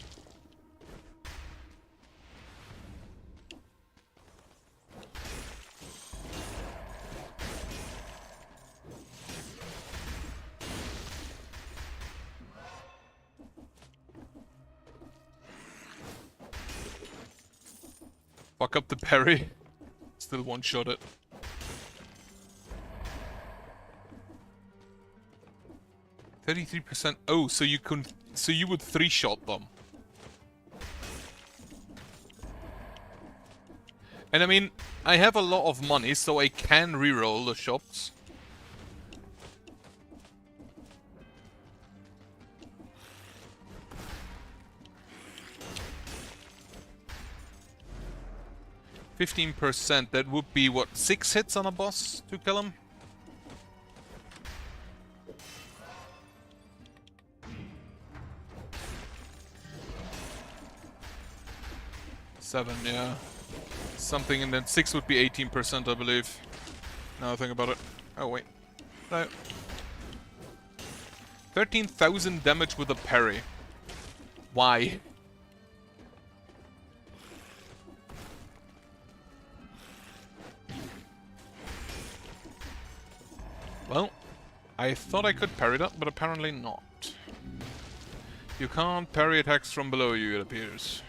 Fuck up the parry. Still one-shot it. %. Oh, so you would 3-shot them. And I mean, I have a lot of money, so I can reroll the shops. %, that would be what, 6 hits on a boss to kill him? Seven, yeah. Something, and then 6 would be 18%, I believe. Now I think about it. Oh, wait. No. 13,000 damage with a parry. Why? Well, I thought I could parry that, but apparently not. You can't parry attacks from below you, it appears.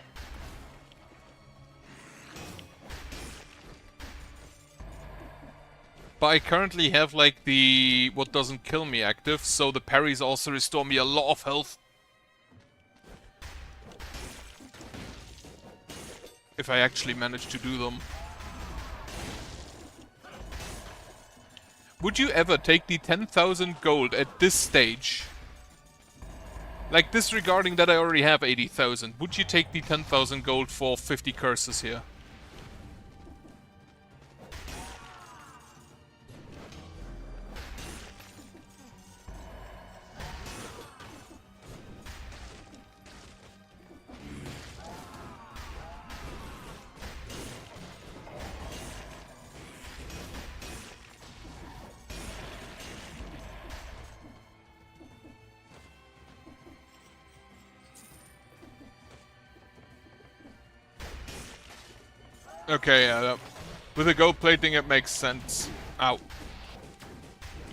But I currently have like the what doesn't kill me active, so the parries also restore me a lot of health. If I actually manage to do them. Would you ever take the 10,000 gold at this stage? Like, disregarding that I already have 80,000, would you take the 10,000 gold for 50 curses here? Okay, yeah, with the gold plating it makes sense. Ow.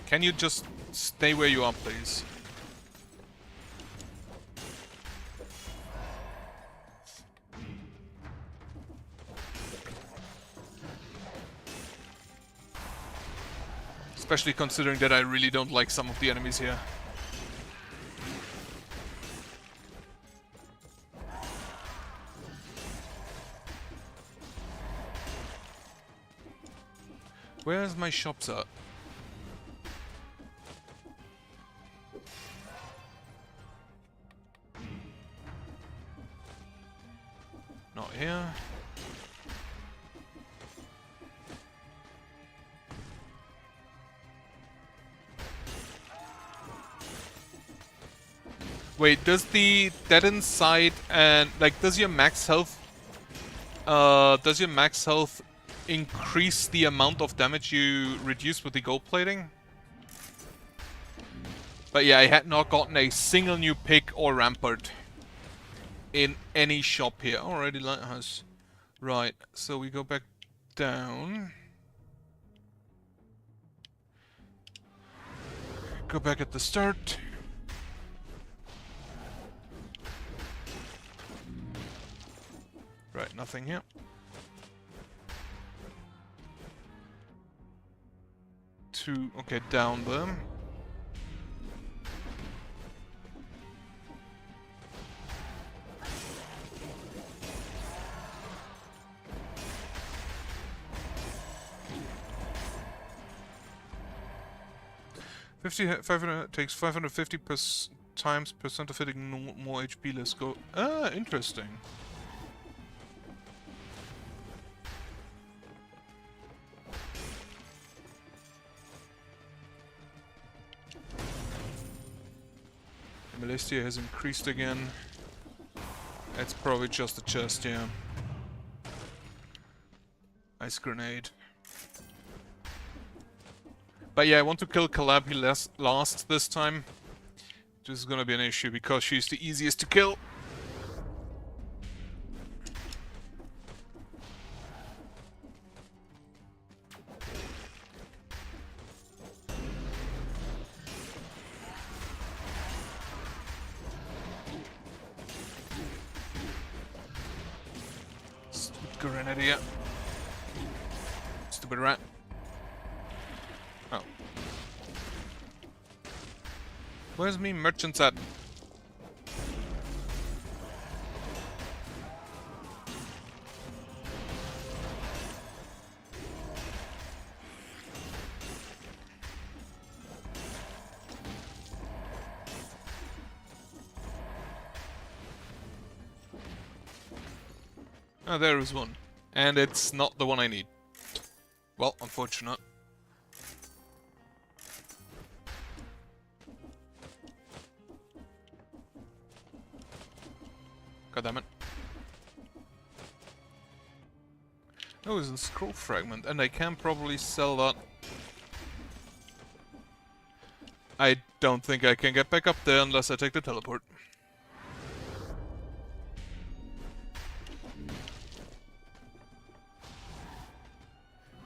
Can you just stay where you are, please? Especially considering that I really don't like some of the enemies here. Where's my shops at? Not here. Wait, does the dead inside and like does your max health increase the amount of damage you reduce with the gold plating? But yeah, I had not gotten a single new pick or rampart in any shop here. Already lighthouse. Right, so we go back down. Go back at the start. Right, nothing here. Okay, down them. Takes 550 times percent of hitting more HP. Let's go. Ah, interesting. Celestia has increased again. It's probably just a chest, yeah. Ice grenade. But yeah, I want to kill Calliope last this time. This is gonna be an issue because she's the easiest to kill. Stupid Grenadier. Stupid rat. Oh. Where's me merchants at? Oh, there is one. And it's not the one I need. Well, unfortunate. God damn it. Oh, it's a scroll fragment, and I can probably sell that. I don't think I can get back up there unless I take the teleport.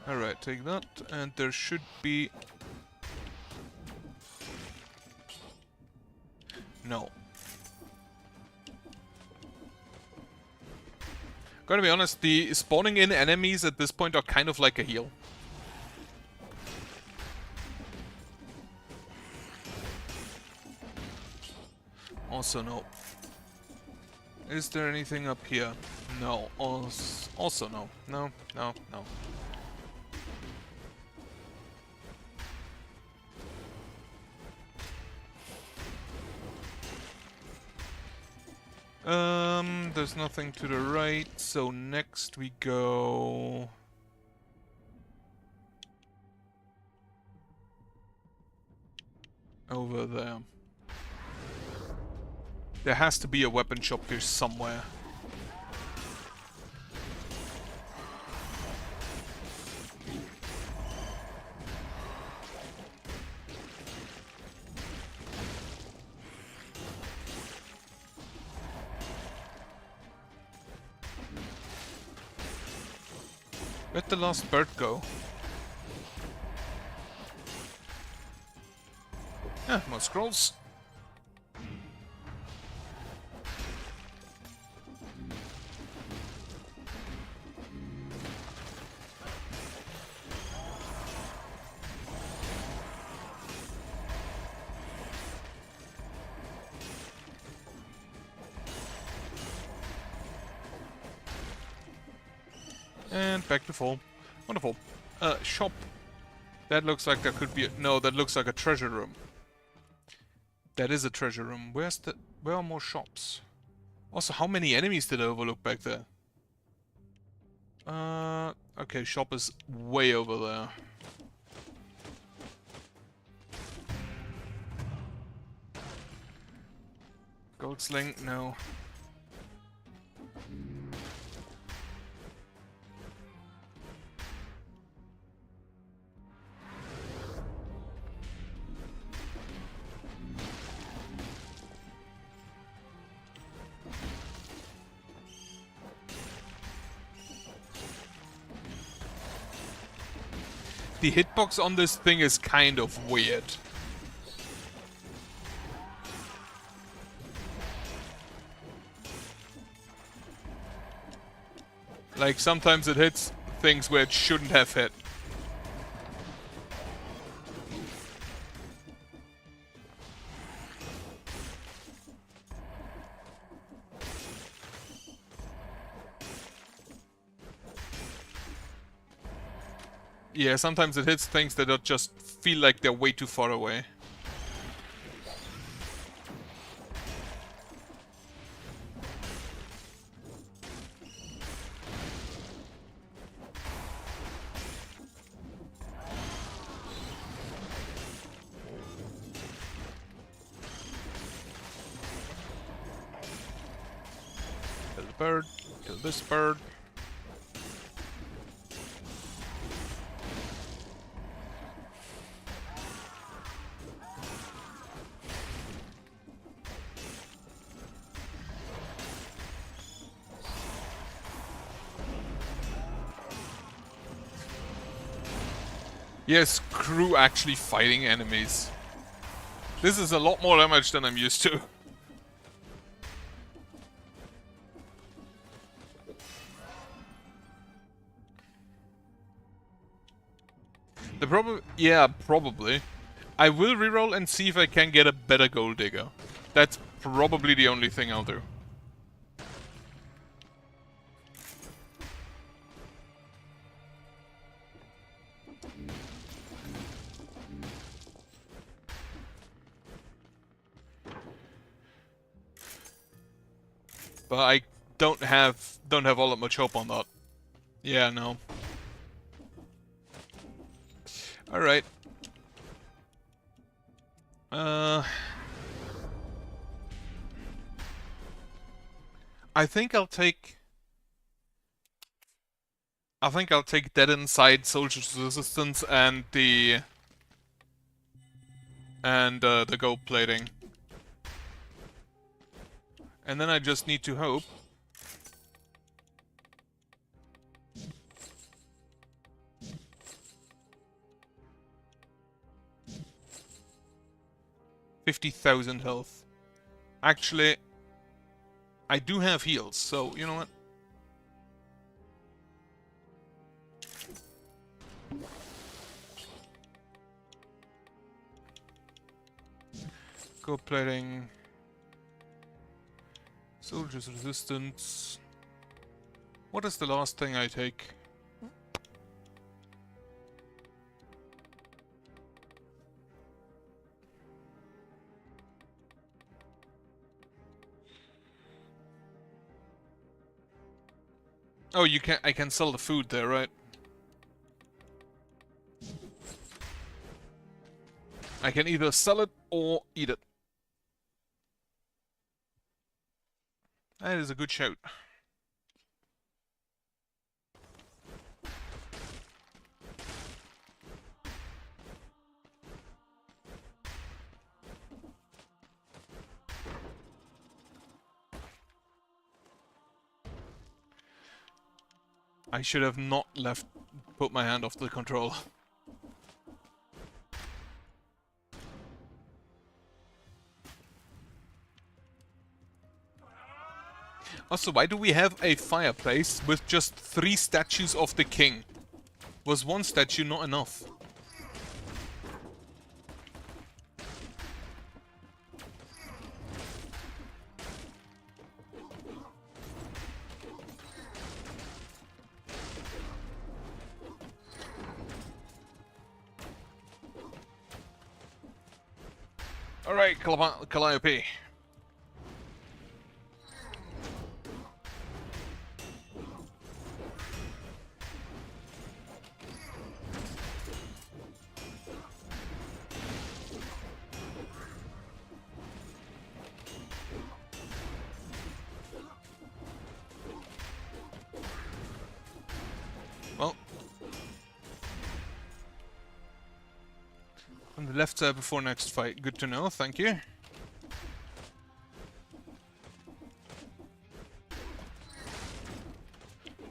Alright, take that, and there should be... No. Gotta be honest, the spawning in enemies at this point are kind of like a heal. Also no. Is there anything up here? No. Also no. No, no, no. There's nothing to the right, so next we go... over there. There has to be a weapon shop here somewhere. Where'd the last bird go? Ah, more scrolls. And back to full. Wonderful. Shop. That looks like there could be no, that looks like a treasure room. That is a treasure room. Where are more shops? Also, how many enemies did I overlook back there? Okay, shop is way over there. Gold sling? No. The hitbox on this thing is kind of weird. Like, sometimes it hits things where it shouldn't have hit. Yeah, sometimes it hits things that don't just feel like they're way too far away. bird. Kill this bird. Yes, crew actually fighting enemies. This is a lot more damage than I'm used to. The problem... Yeah, probably. I will reroll and see if I can get a better Gold Digger. That's probably the only thing I'll do. But I don't have all that much hope on that. Yeah, no. Alright. I think I'll take Dead Inside, Soldier's Resistance, and the gold plating. And then I just need to hope. $50,000 health. Actually, I do have heals, so you know what? Gold plating. Soldier's Resistance. What is the last thing I take? Oh, you can. I can sell the food there, right? I can either sell it or eat it. That is a good shout. I should have not put my hand off the controller. Also, why do we have a fireplace with just 3 statues of the king? Was 1 statue not enough? Alright, Calliope. Well, on the left side before next fight. Good to know, thank you.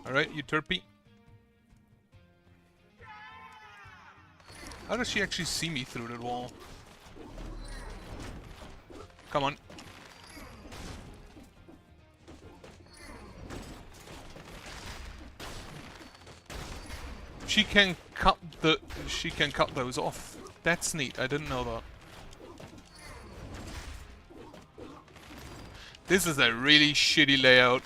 Alright, you Turpy. How does she actually see me through that wall? Come on. She can cut those off. That's neat. I didn't know that. This is a really shitty layout.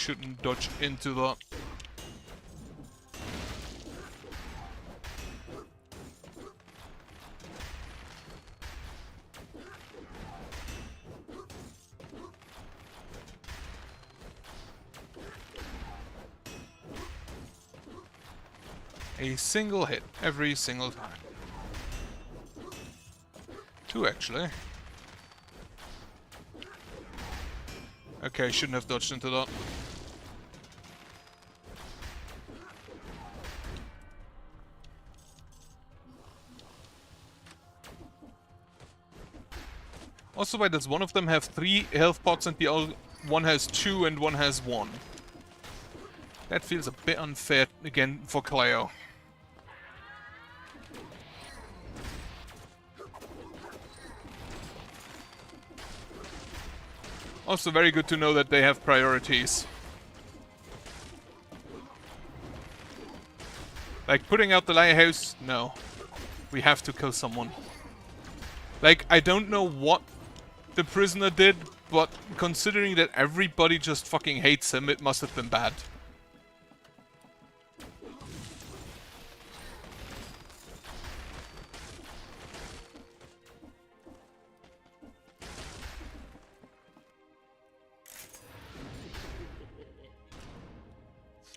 shouldn't dodge into that. A single hit every single time. 2 actually. Okay, shouldn't have dodged into that. Also, why does one of them have 3 health pots and the other one has 2 and one has 1? That feels a bit unfair again for Cleo. Also very good to know that they have priorities. Like, putting out the lighthouse? No. We have to kill someone. Like, I don't know what the prisoner did, but considering that everybody just fucking hates him, it must have been bad.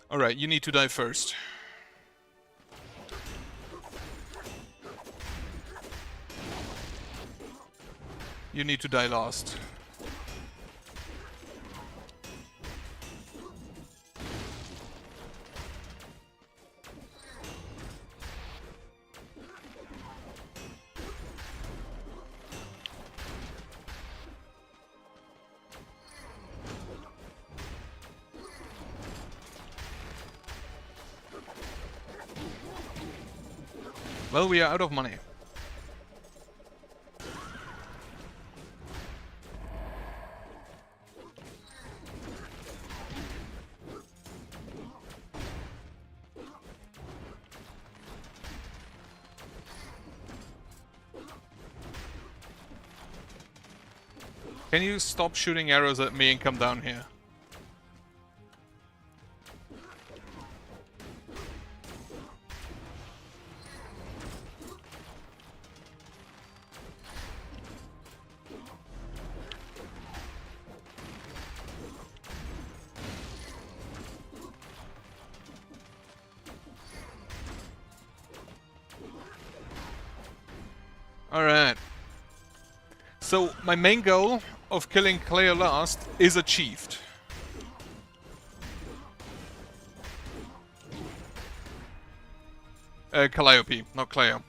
Alright, you need to die first. You need to die last. Well, we are out of money. Can you stop shooting arrows at me and come down here? Alright. So, my main goal of killing Cleo last is achieved. Calliope, not Cleo.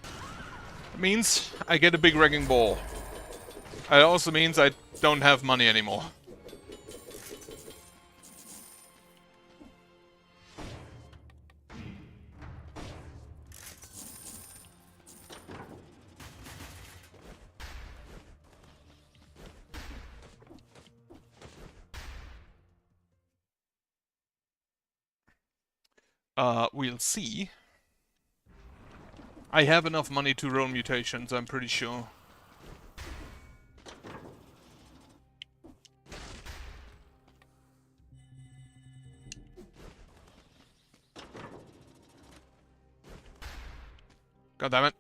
It means I get a big wrecking ball. It also means I don't have money anymore. We'll see. I have enough money to roll mutations, I'm pretty sure. God damn it.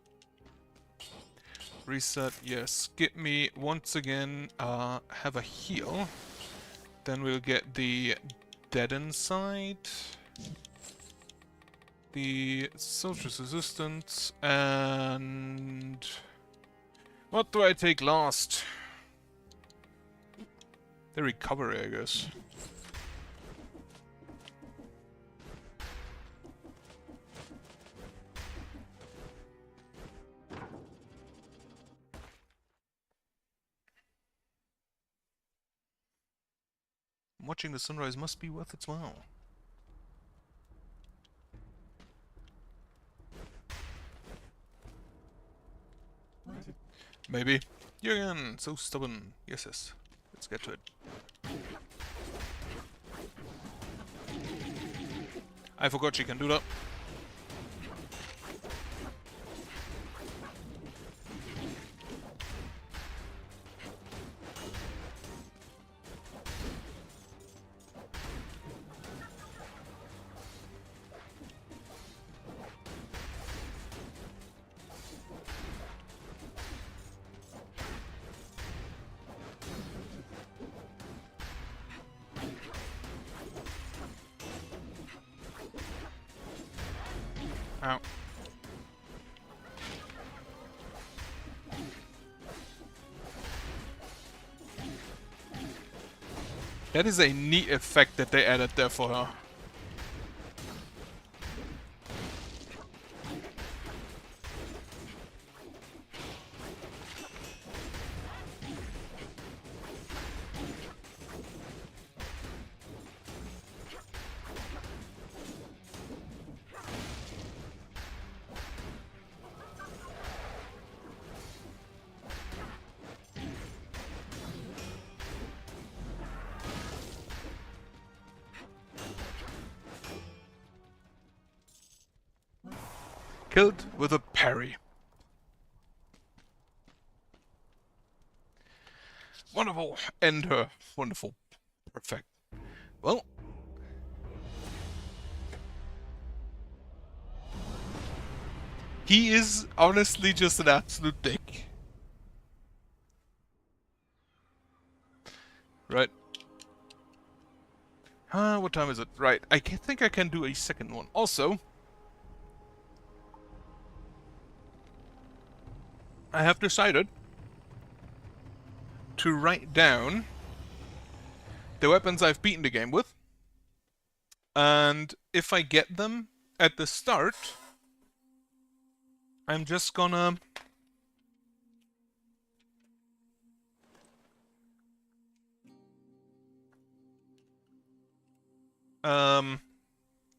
Reset, yes. Get me once again, have a heal. Then we'll get the dead inside. The social resistance, and what do I take last? The recovery, I guess. Watching the sunrise must be worth its while. Maybe. Jürgen, so stubborn. Yes, yes. Let's get to it. I forgot she can do that. Ow. That is a neat effect that they added there for her. Killed with a parry. Wonderful. End her. Wonderful. Perfect. Well. He is honestly just an absolute dick. Right. What time is it? Right. I think I can do a second one. Also, I have decided to write down the weapons I've beaten the game with. And if I get them at the start, I'm just gonna...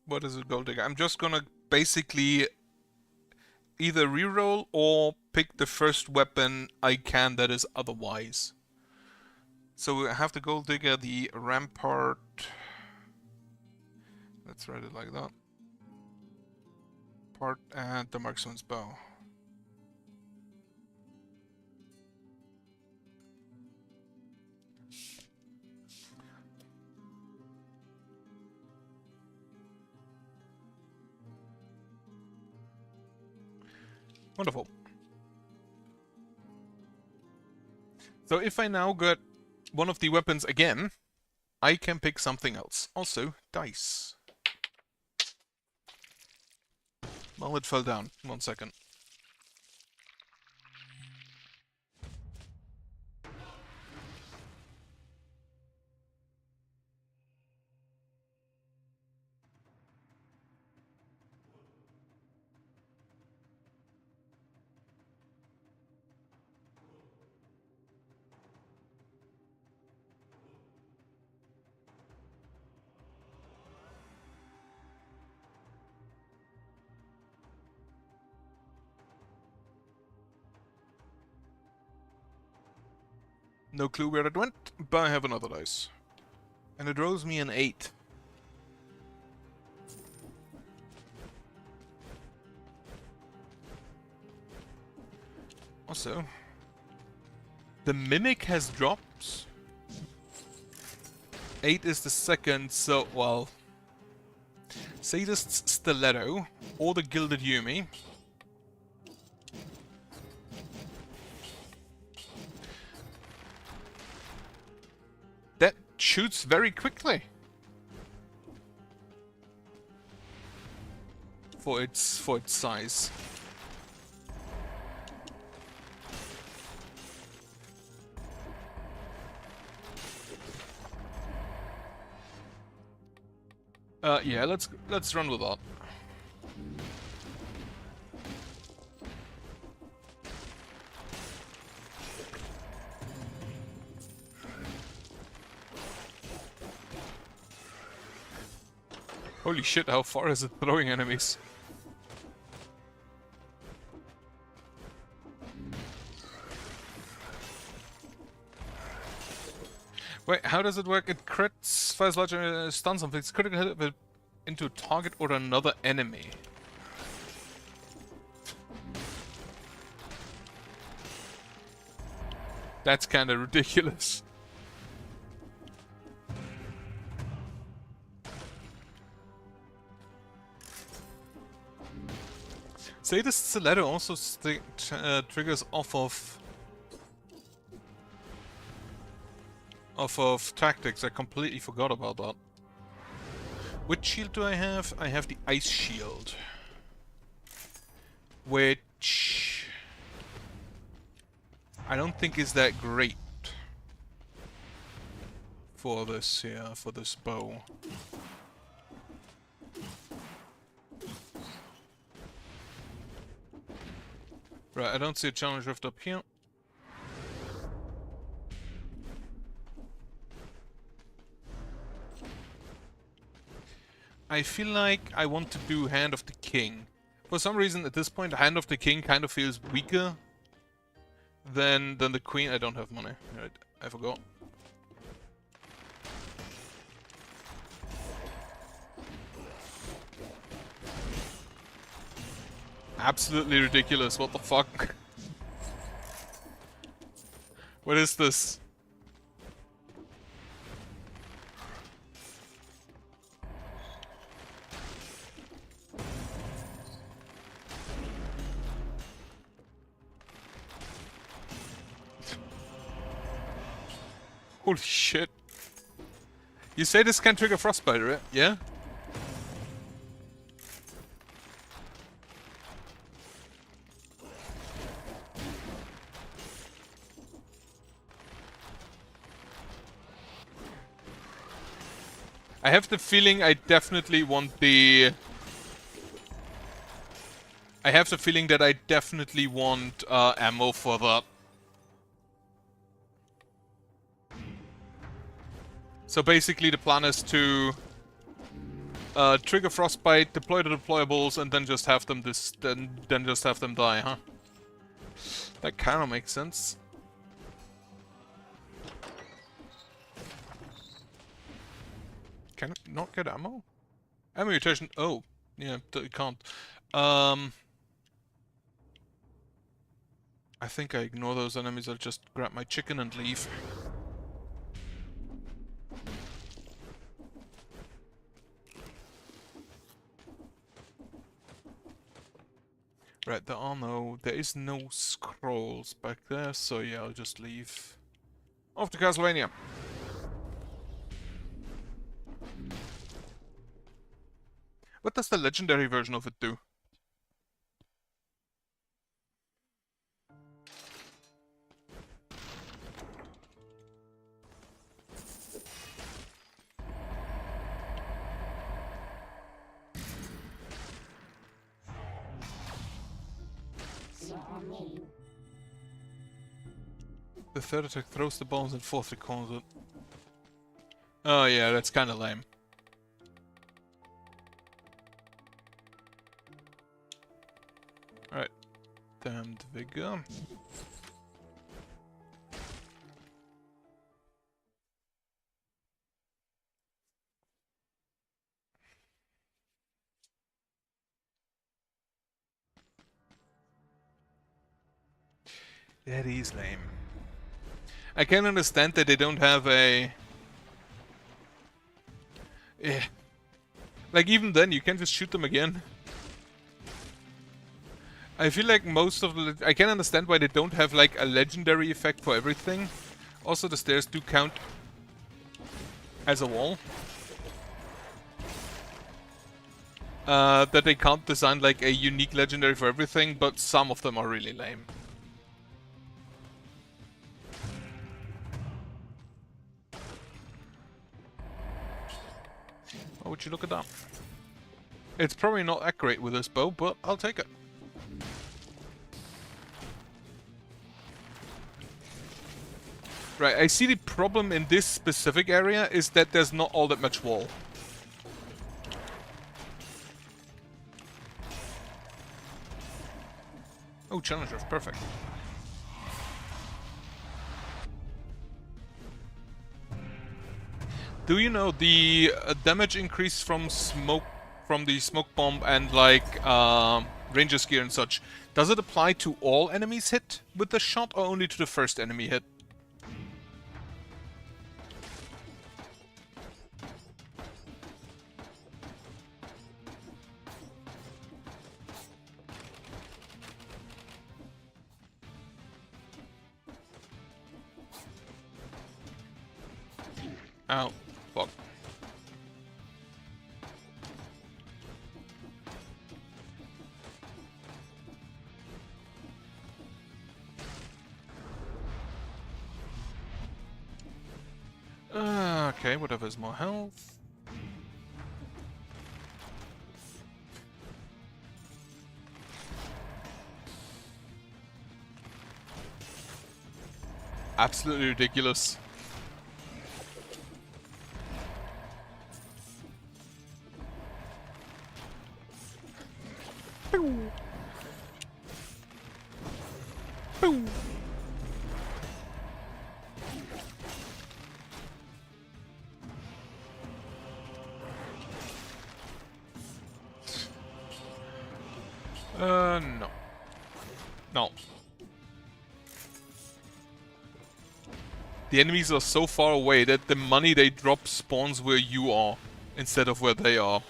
what is it, Gold Digger? I'm just gonna basically either reroll or pick the first weapon I can that is otherwise. So I have the Gold Digger, the Rampart. Let's write it like that. Part and the Marksman's Bow. Wonderful. So if I now get one of the weapons again, I can pick something else. Also, dice. Well, it fell down. 1 second. No clue where it went, but I have another dice. And it rolls me an 8. Also, the Mimic has drops. 8 is the second, so, well... Sadist's Stiletto, or the Gilded Yumi. That shoots very quickly. For its size. Yeah, let's run with that. Holy shit, how far is it throwing enemies? Wait, how does it work? It crits, fires larger, stuns something. It's critical hit it into a target or another enemy. That's kinda ridiculous. Sadist Stiletto also triggers off of tactics. I completely forgot about that. Which shield do I have? I have the ice shield. which I don't think is that great for this, yeah, for this bow. Right, I don't see a challenge rift up here. I feel like I want to do Hand of the King. For some reason, at this point, Hand of the King kind of feels weaker than the Queen. I don't have money. Right, I forgot. Absolutely ridiculous. What the fuck? What is this? Holy shit. You say this can trigger frostbite, right? Yeah? I have the feeling I definitely want the... I have the feeling that I definitely want ammo for that. So basically the plan is to trigger frostbite, deploy the deployables, and then just have them then just have them die, huh? That kind of makes sense. Can it not get ammo? Ammo mutation. Oh, yeah, it can't. I think I ignore those enemies. I'll just grab my chicken and leave. Right, there is no scrolls back there, so yeah, I'll just leave. Off to Castlevania. What does the legendary version of it do? The third attack throws the bombs and fourth recalls it. Oh yeah, that's kinda lame. Alright. Damned Vigor. That is lame. I can understand that they don't have a... Yeah. Like, even then, you can just shoot them again. I feel like most of the... I can understand why they don't have, like, a legendary effect for everything. Also, the stairs do count as a wall. That they can't design, like, a unique legendary for everything, but some of them are really lame. Oh, would you look at that? It's probably not that great with this bow, but I'll take it. Right, I see the problem in this specific area is that there's not all that much wall. Oh, Challenger, perfect. Do you know the damage increase from smoke, from the smoke bomb and like Ranger's gear and such? Does it apply to all enemies hit with the shot or only to the first enemy hit? Ow. Fuck. Okay, whatever's more health. Absolutely ridiculous. Pew. Pew. No. No. The enemies are so far away that the money they drop spawns where you are instead of where they are.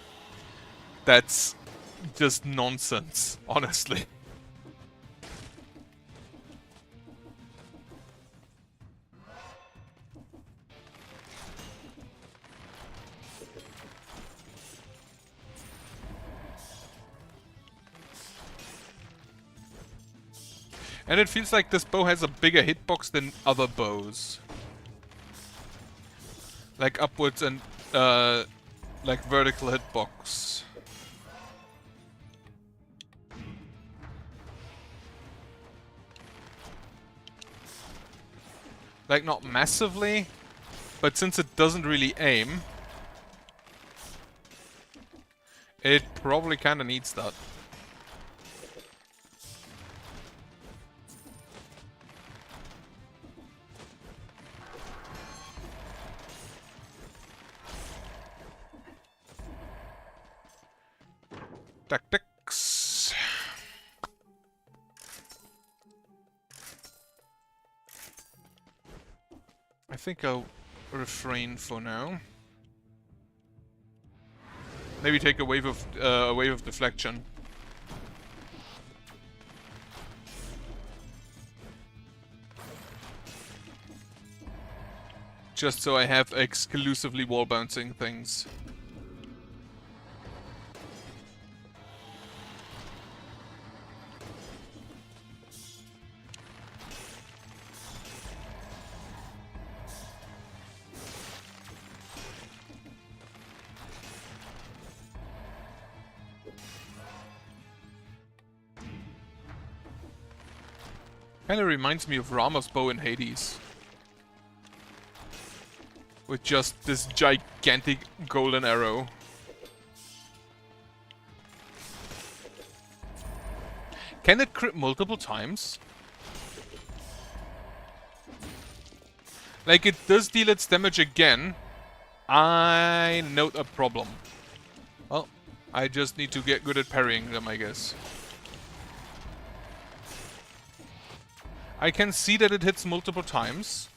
That's just nonsense, honestly. And it feels like this bow has a bigger hitbox than other bows. Like upwards and like vertical hitbox. Like not massively, but since it doesn't really aim, it probably kinda needs that. Tactics. I think I'll refrain for now. Maybe take a wave of deflection. Just so I have exclusively wall bouncing things. Kinda reminds me of Rama's bow in Hades. With just this gigantic golden arrow. Can it crit multiple times? Like, it does deal its damage again. I note a problem. Well, I just need to get good at parrying them, I guess. I can see that it hits multiple times.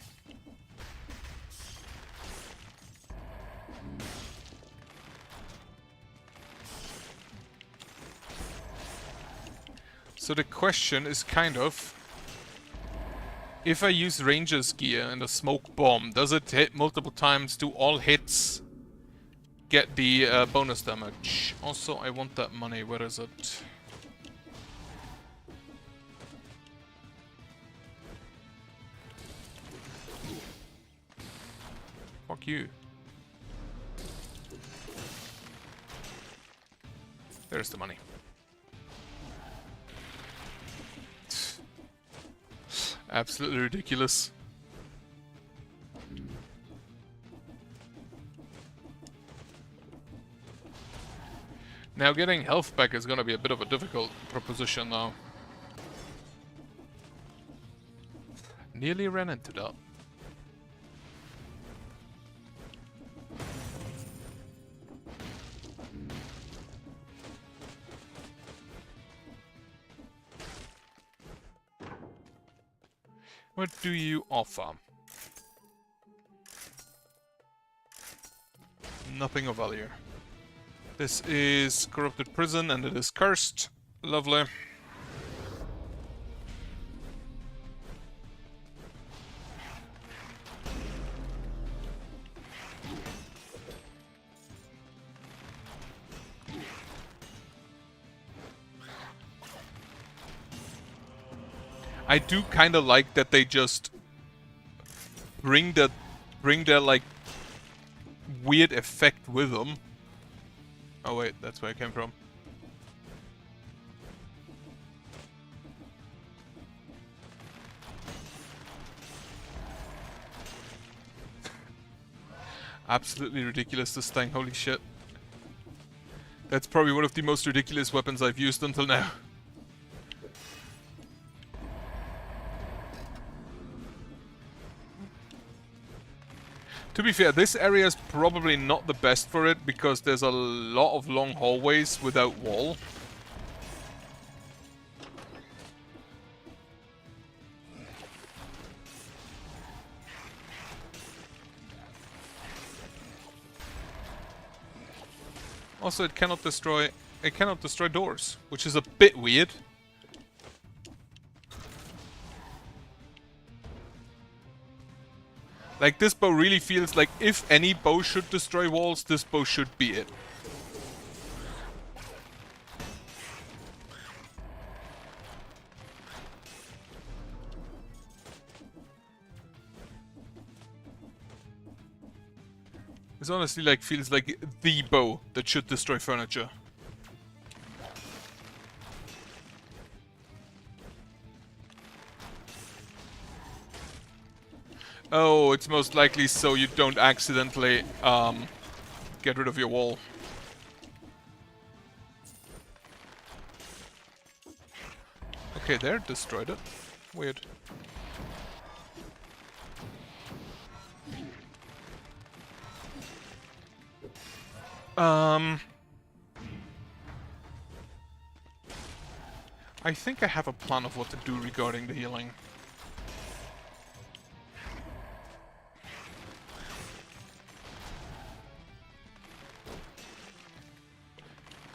So the question is kind of, if I use Ranger's gear and a smoke bomb, does it hit multiple times? Do all hits get the bonus damage? Also, I want that money. Where is it? Fuck you. There's the money. Absolutely ridiculous. Now getting health back is gonna be a bit of a difficult proposition now. Nearly ran into that. What do you offer? Nothing of value. This is Corrupted Prison and it is cursed. Lovely. I do kind of like that they just bring their like weird effect with them. Oh wait, that's where I came from. Absolutely ridiculous, this thing, holy shit. That's probably one of the most ridiculous weapons I've used until now. To be fair, this area is probably not the best for it, because there's a lot of long hallways without wall. Also, it cannot destroy doors, which is a bit weird. Like, this bow really feels like if any bow should destroy walls, this bow should be it. This honestly like feels like the bow that should destroy furniture. Oh, it's most likely so you don't accidentally get rid of your wall. Okay, there, destroyed it. Weird. I think I have a plan of what to do regarding the healing.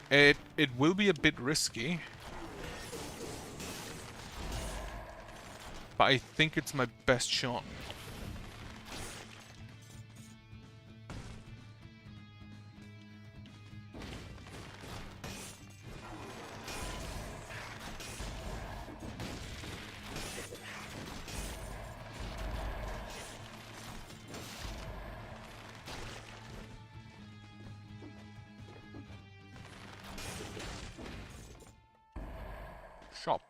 It will be a bit risky. But I think it's my best shot. Shop.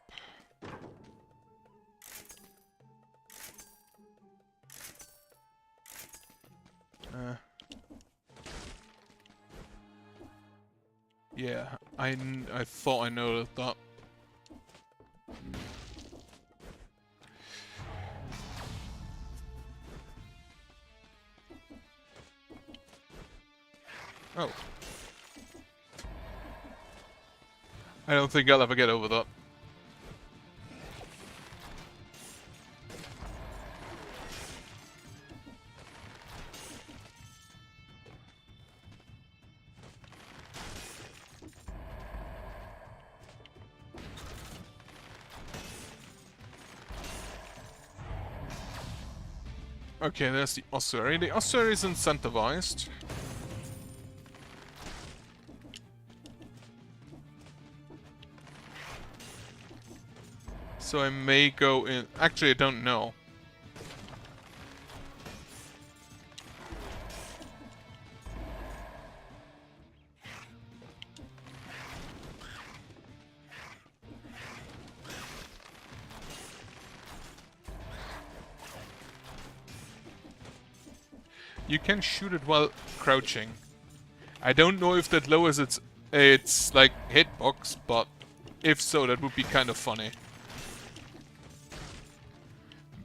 Yeah, I thought I noticed that. Oh. I don't think I'll ever get over that. Okay, there's the ossuary. The ossuary is incentivized. So I may go in... Actually, I don't know. You can shoot it while crouching. I don't know if that lowers its like hitbox, but if so, that would be kind of funny.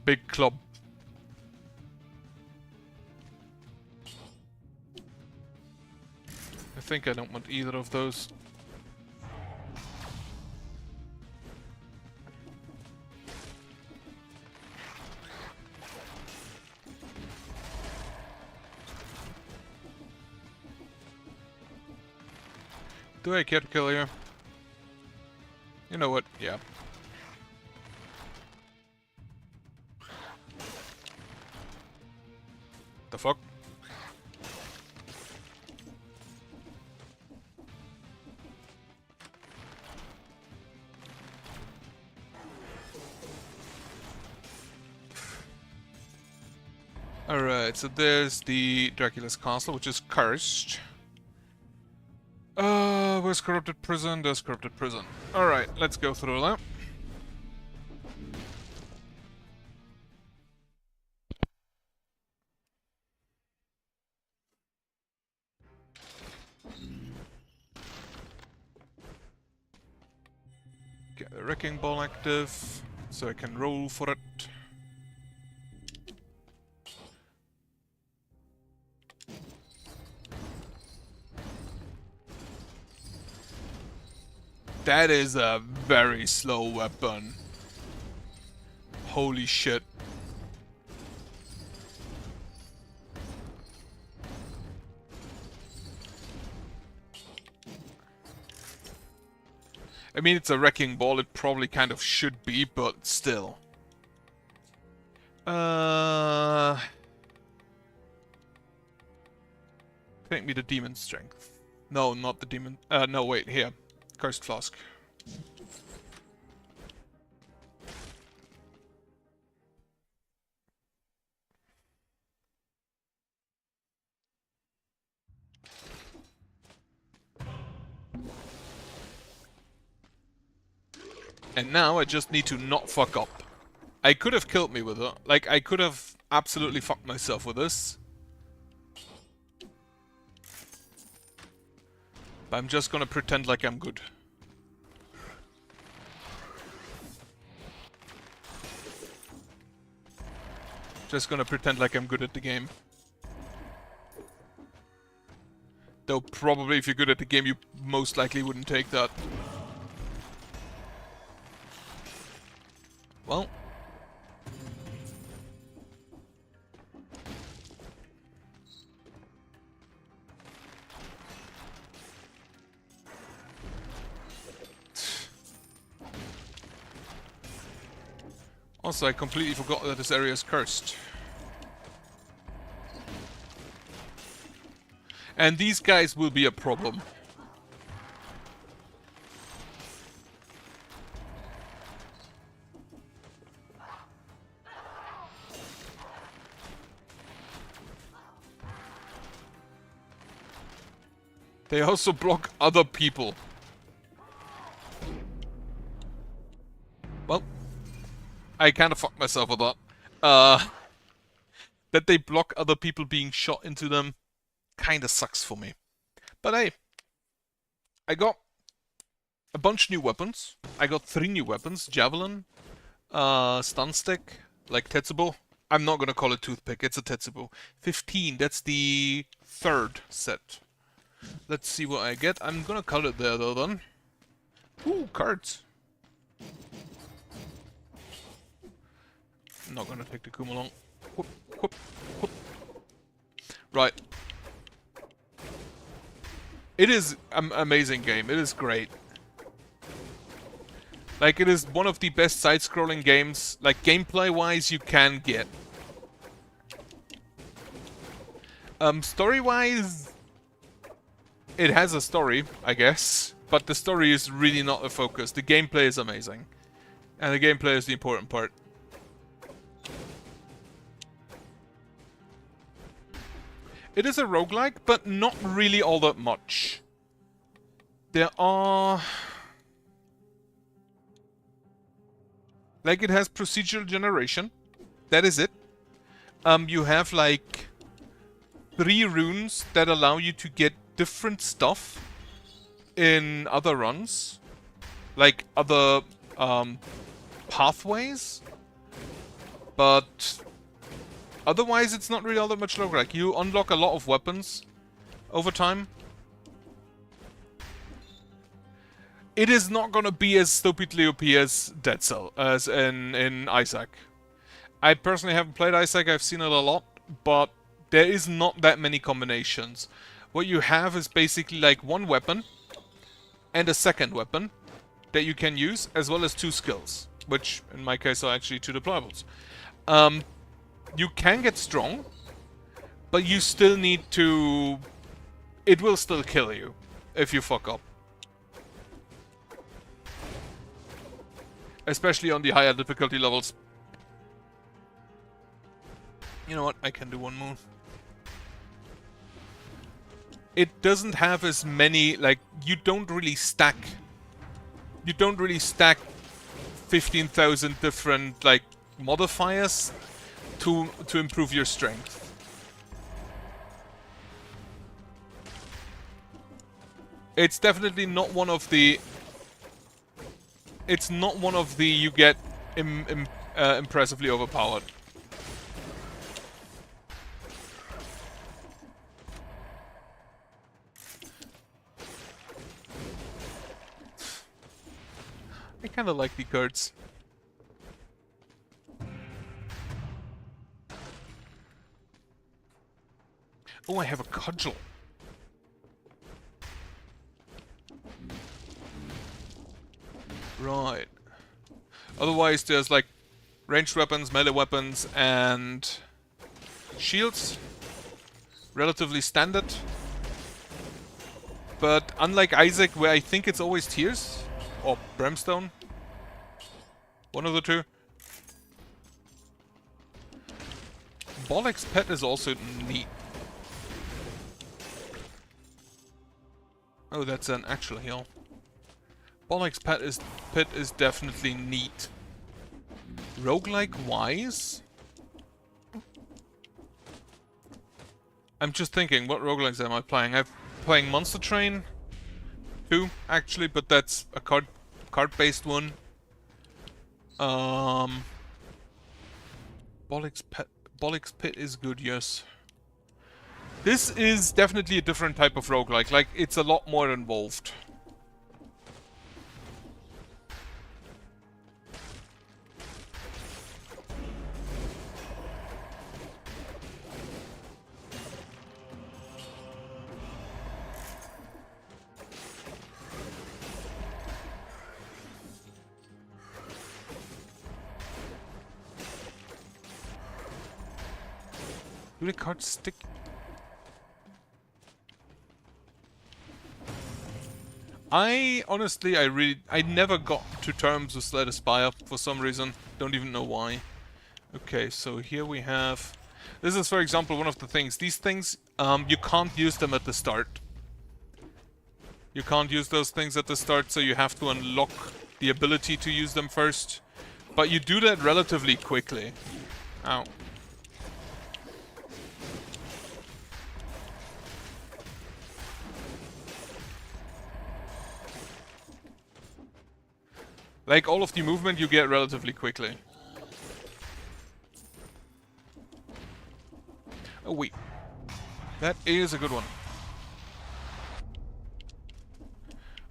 Big club. I think I don't want either of those. Do I care to kill you? You know what? Yeah. The fuck? Alright, so there's the Dracula's castle, which is cursed. Where's corrupted prison? There's corrupted prison. Alright, let's go through that. Get the wrecking ball active, so I can roll for it. That is a very slow weapon. Holy shit. I mean, it's a wrecking ball, it probably kind of should be, but still. Take me the demon strength. No, not the demon. No, wait, here. Cursed Flask. And now I just need to not fuck up. I could have killed me with it. Like, I could have absolutely fucked myself with this. But I'm just gonna pretend like I'm good. Just gonna pretend like I'm good at the game. Though probably if you're good at the game, you most likely wouldn't take that. Well. Also, I completely forgot that this area is cursed. And these guys will be a problem. They also block other people. Well, I kind of fucked myself with that. That they block other people being shot into them kind of sucks for me. But hey, I got a bunch new weapons. I got 3 new weapons. Javelin, stun stick, like Tetsubo. I'm not gonna call it toothpick, it's a Tetsubo. 15, that's the 3rd set. Let's see what I get. I'm gonna cut it there though then. Ooh, cards. I'm not gonna take the Kuma along. Whoop, whoop, whoop. Right. It is an amazing game. It is great. Like, it is one of the best side-scrolling games, like, gameplay-wise, you can get. Story-wise, it has a story, I guess, but the story is really not the focus. The gameplay is amazing. And the gameplay is the important part. It is a roguelike, but not really all that much. There are... Like, it has procedural generation. That is it. You have, like, 3 runes that allow you to get different stuff in other runs. Like, other, pathways. But... otherwise, it's not really all that much roguelike. You unlock a lot of weapons over time. It is not gonna be as stupidly OP as Dead Cell, as in Isaac. I personally haven't played Isaac, I've seen it a lot, but there is not that many combinations. What you have is basically like 1 weapon and a second weapon that you can use, as well as 2 skills, which in my case are actually 2 deployables. You can get strong, but you still need to... it will still kill you if you fuck up. Especially on the higher difficulty levels. You know what? I can do one more. It doesn't have as many, like, you don't really stack 15,000 different, like, modifiers to improve your strength. It's definitely not one of the... It's not one of the you get impressively overpowered. I kinda like the cards. Oh, I have a cudgel. Right. Otherwise, there's like ranged weapons, melee weapons, and shields. Relatively standard. But unlike Isaac, where I think it's always Tears, or Brimstone, one of the two. Bolek's Pet is also neat. Oh, that's an actual heal. Bolek's Pet is definitely neat. Roguelike wise? I'm just thinking, what roguelikes am I playing? I'm playing Monster Train 2, actually, but that's a card-based one. Bolek's Pit is good, yes. This is definitely a different type of roguelike, like, it's a lot more involved. Do the cards stick? Honestly, I never got to terms with Slay the Spire for some reason. Don't even know why. Okay, so here we have... This is, for example, one of the things. These things, you can't use them at the start. You can't use those things at the start, so you have to unlock the ability to use them first. But you do that relatively quickly. Ow. Like, all of the movement you get relatively quickly. Oh, wait. That is a good one.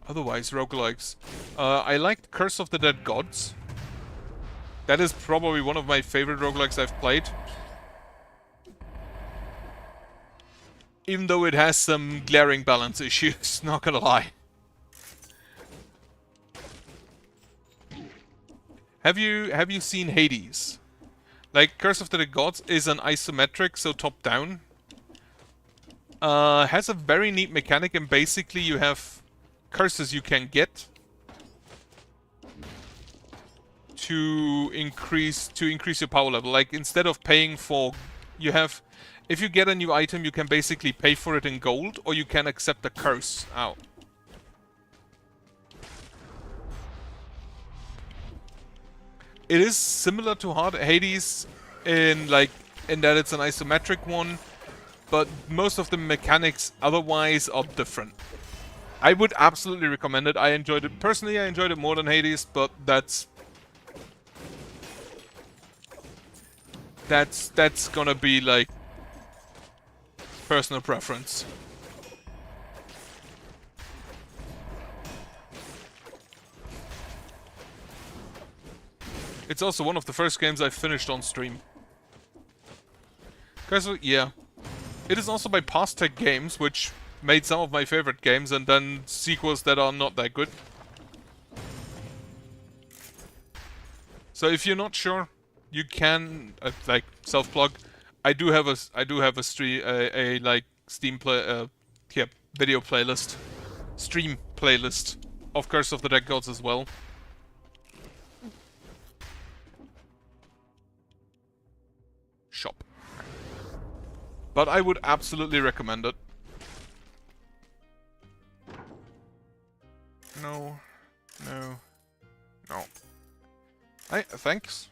Otherwise, roguelikes. I liked Curse of the Dead Gods. That is probably one of my favorite roguelikes I've played. Even though it has some glaring balance issues, not gonna lie. Have you seen Hades? Like, Curse of the Dead Gods is an isometric, so top-down. Has a very neat mechanic, and basically you have curses you can get to increase your power level. Like, instead of paying for... You have... If you get a new item, you can basically pay for it in gold, or you can accept a curse. Ow. It is similar to Hades in that it's an isometric one, but most of the mechanics otherwise are different. I would absolutely recommend it. I enjoyed it. Personally, I enjoyed it more than Hades, but that's gonna be, like, personal preference. It's also one of the first games I finished on stream. Because, yeah. It is also by Pastech Games, which made some of my favorite games, and then sequels that are not that good. So if you're not sure, you can, like, self-plug. I do have a Steam video playlist, stream playlist of Curse of the Dead Gods as well. Shop. But I would absolutely recommend it. No. No. No. Thanks.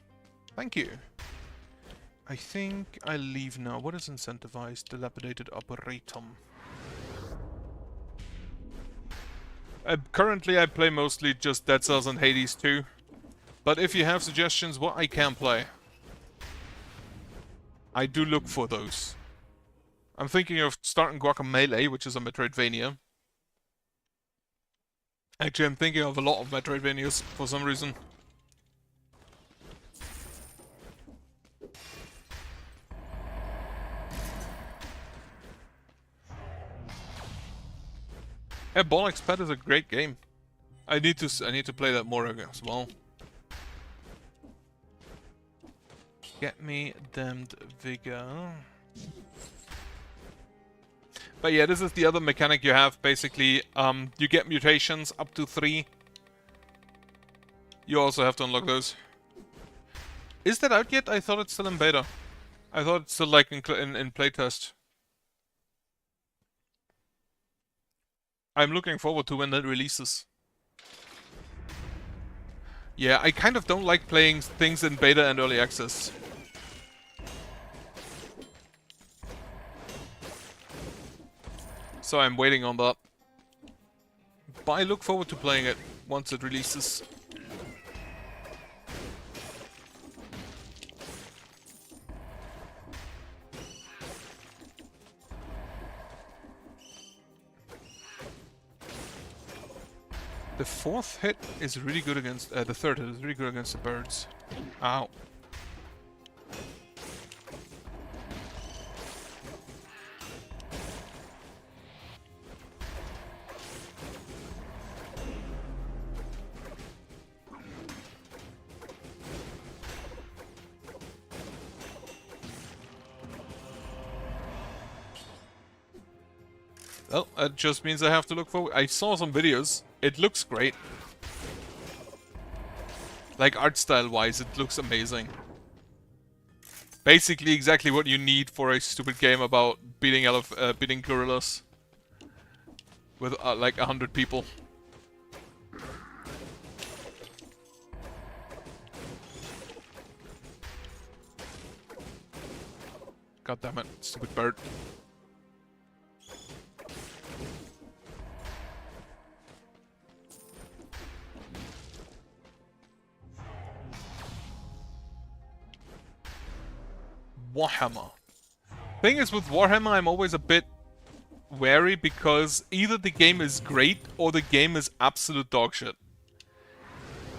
Thank you. I think I leave now. What is incentivized? Dilapidated Arboretum. Currently I play mostly just Dead Cells and Hades 2. But if you have suggestions what I can play, I do look for those. I'm thinking of starting Guacamelee, which is a Metroidvania. Actually, I'm thinking of a lot of Metroidvanias for some reason. Yeah, Bollocks Pet is a great game. I need to play that more as well. Get me damned vigor. But yeah, this is the other mechanic you have. Basically, you get mutations up to 3. You also have to unlock those. Is that out yet? I thought it's still in beta. I thought it's still like in playtest. I'm looking forward to when that releases. Yeah, I kind of don't like playing things in beta and early access. So I'm waiting on that. But I look forward to playing it once it releases. The 4th hit is really good against... the 3rd hit is really good against the birds. Ow. Well, that just means I have to look forward. I saw some videos. It looks great. Like, art style wise, it looks amazing. Basically exactly what you need for a stupid game about beating gorillas. With like 100 people. God damn it, stupid bird. Warhammer. Thing is, with Warhammer, I'm always a bit wary because either the game is great or the game is absolute dogshit.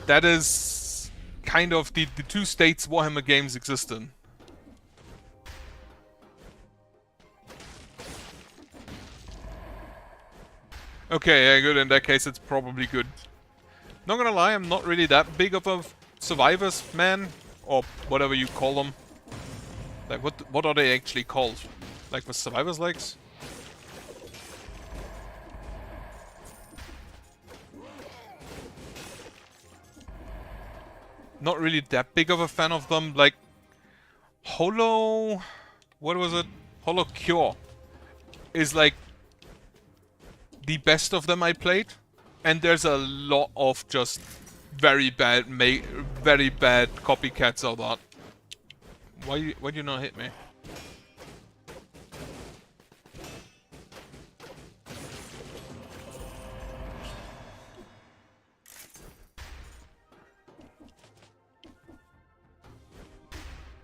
That is kind of the two states Warhammer games exist in. Okay, yeah, good. In that case, it's probably good. Not gonna lie, I'm not really that big of a survivors man, or whatever you call them. Like, what are they actually called? Like, with survivors legs? Not really that big of a fan of them. Like, Holo... What was it? Holo Cure is like the best of them I played. And there's a lot of just very bad copycats of that. Why'd you not hit me?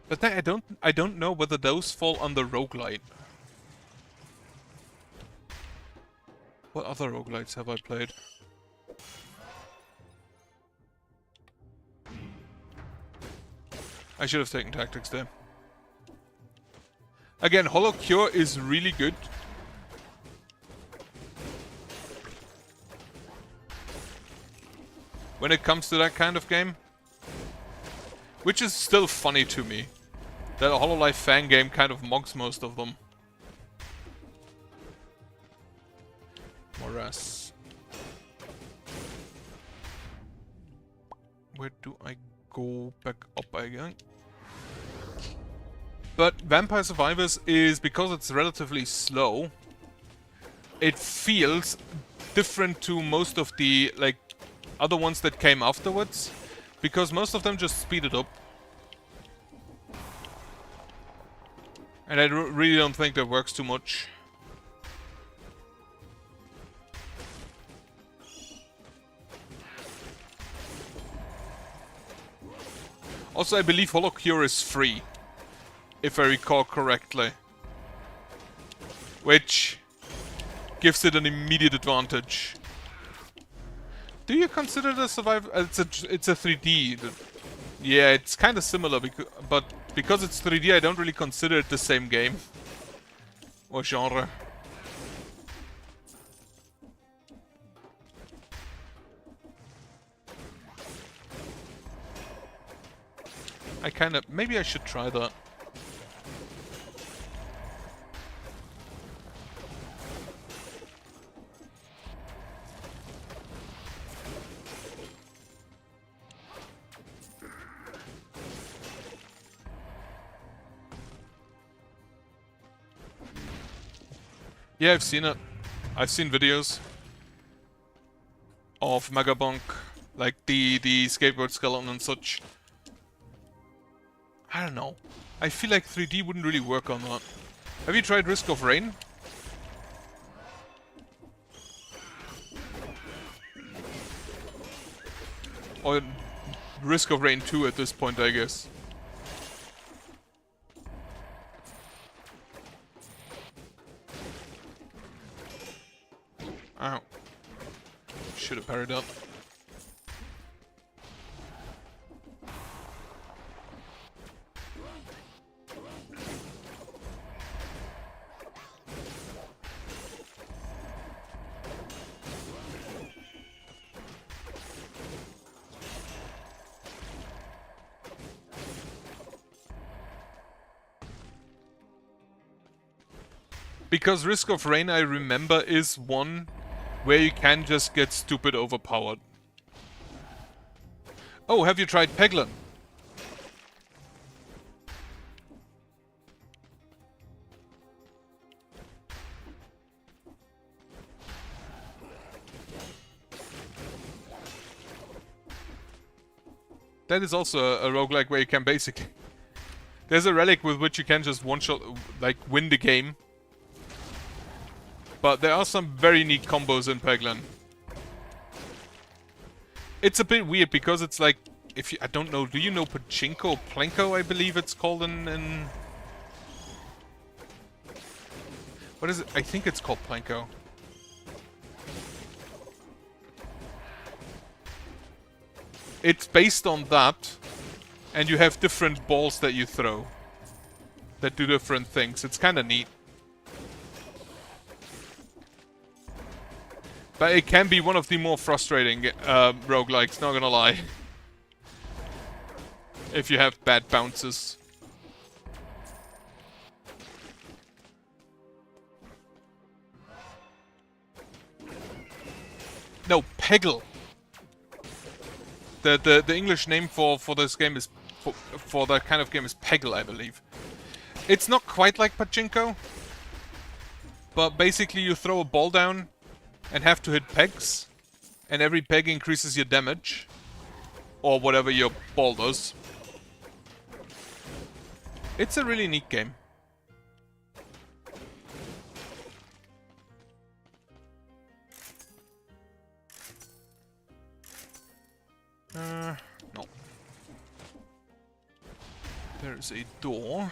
But then I don't know whether those fall under roguelite. What other roguelites have I played? I should have taken tactics there. Again, Holo Cure is really good. When it comes to that kind of game. Which is still funny to me. That HoloLive fan game kind of mocks most of them. Morass. Where do I go back up again? But Vampire Survivors is, because it's relatively slow, it feels different to most of the, like, other ones that came afterwards. Because most of them just speed it up. And I really don't think that works too much. Also, I believe Holocure is free, if I recall correctly. Which gives it an immediate advantage. Do you consider the survival? It's a 3D. Yeah, it's kind of similar, but because it's 3D, I don't really consider it the same game or genre. I kind of... Maybe I should try that. Yeah, I've seen it. I've seen videos of Megabonk, like the skateboard skeleton and such. I don't know. I feel like 3D wouldn't really work on that. Have you tried Risk of Rain? Or Risk of Rain 2 at this point, I guess. Ow. Should have parried up. Because Risk of Rain, I remember, is one where you can just get stupid overpowered. Oh, have you tried Peglin? That is also a roguelike where you can basically... There's a relic with which you can just one-shot, like, win the game. But there are some very neat combos in Peglin. It's a bit weird because it's like, if you, I don't know, do you know Pachinko? Plinko, I believe it's called in... What is it? I think it's called Plinko. It's based on that, and you have different balls that you throw that do different things. It's kind of neat. But it can be one of the more frustrating roguelikes, not gonna lie. If you have bad bounces. No, Peggle. The English name for this game is for that kind of game is Peggle, I believe. It's not quite like Pachinko, but basically you throw a ball down and have to hit pegs, and every peg increases your damage, or whatever your ball does. It's a really neat game. No. There's a door.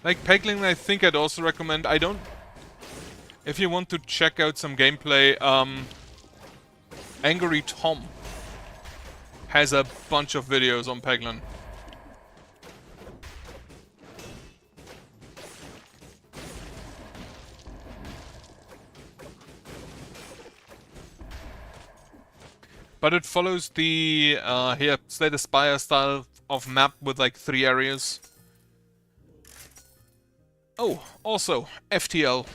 Like Peglin, I think I'd also recommend. I don't... If you want to check out some gameplay, Angry Tom has a bunch of videos on Peglin. But it follows the here Slay the Spire style of map with like 3 areas. Oh, also FTL.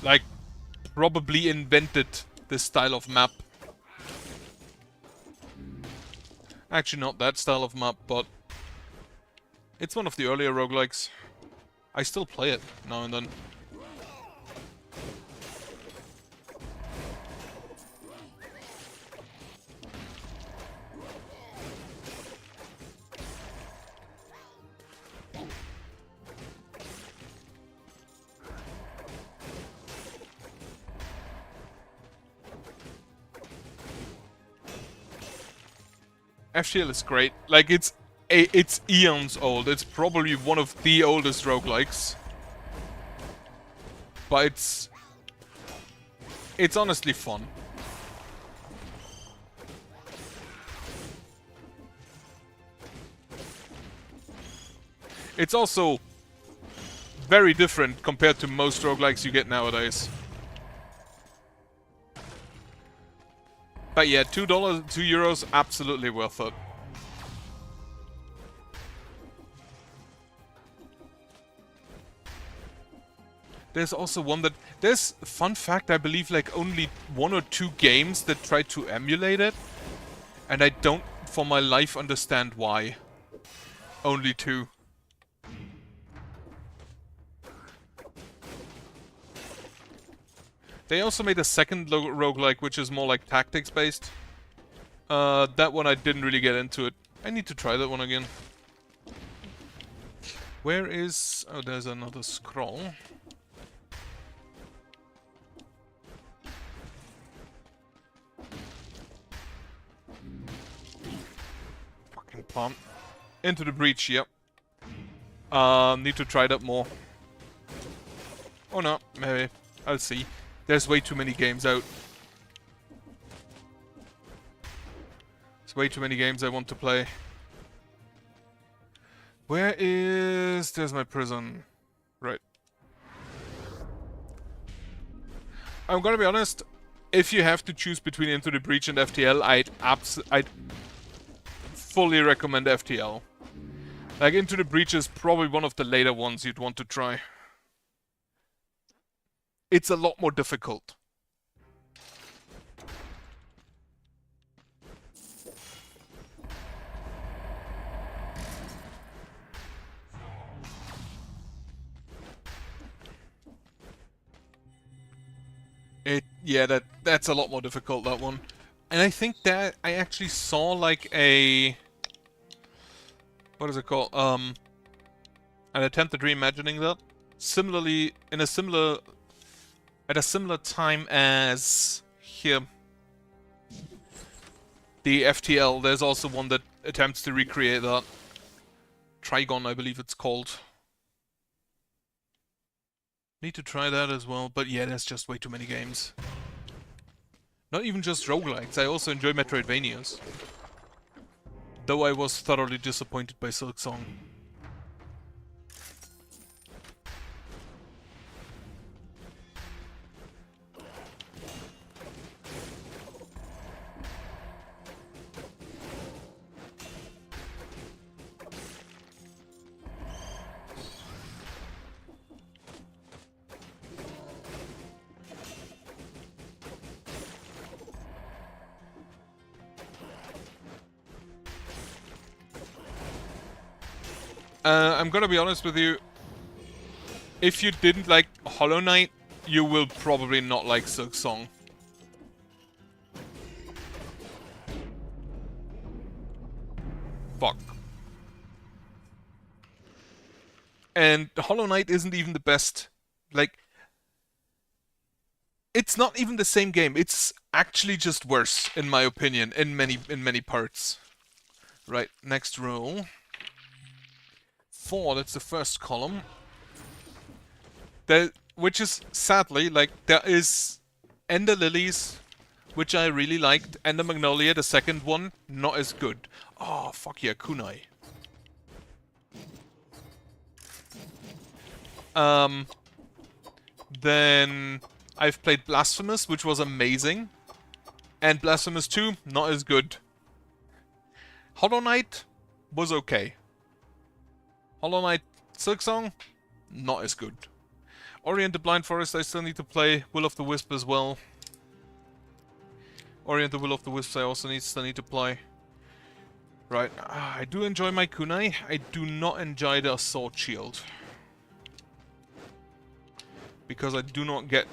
Like probably invented this style of map. Actually, not that style of map, but it's one of the earlier roguelikes. I still play it now and then. FTL is great. Like, it's eons old. It's probably one of the oldest roguelikes. But it's honestly fun. It's also very different compared to most roguelikes you get nowadays. But yeah, $2, €2, absolutely worth it. There's also one that... There's, fun fact, I believe like only 1 or 2 games that try to emulate it. And I don't, for my life, understand why. Only 2. They also made a second roguelike, which is more like tactics-based. That one I didn't really get into it. I need to try that one again. Where is... Oh, there's another scroll. Fucking pump. Into the breach, yep. Need to try that more. Oh no, maybe. I'll see. There's way too many games out. There's way too many games I want to play. Where is... There's my prison. Right. I'm gonna be honest. If you have to choose between Into the Breach and FTL, I'd fully recommend FTL. Like, Into the Breach is probably one of the later ones you'd want to try. It's a lot more difficult. Yeah, that's a lot more difficult, that one. And I think that I actually saw like a... What is it called? An attempt at reimagining that. Similarly, in a similar... At a similar time as here, the FTL, there's also one that attempts to recreate that. Trigon, I believe it's called. Need to try that as well, but yeah, there's just way too many games. Not even just roguelikes, I also enjoy Metroidvanias. Though I was thoroughly disappointed by Silksong. I'm gonna be honest with you. If you didn't like Hollow Knight, you will probably not like Silksong. Fuck. And Hollow Knight isn't even the best. Like, it's not even the same game. It's actually just worse, in my opinion, in many parts. Right, next row. 4, that's the first column. Which is, sadly, like, there is Ender Lilies, which I really liked. Ender Magnolia, the second one, not as good. Oh, fuck yeah, Kunai. Then I've played Blasphemous, which was amazing. And Blasphemous 2, not as good. Hollow Knight was okay. Hollow Knight Silksong, not as good. Ori and the Blind Forest I still need to play. Will of the Wisp as well. Orient the Will of the Wisps I also need to play. Right, I do enjoy my kunai. I do not enjoy the Assault Shield. Because I do not get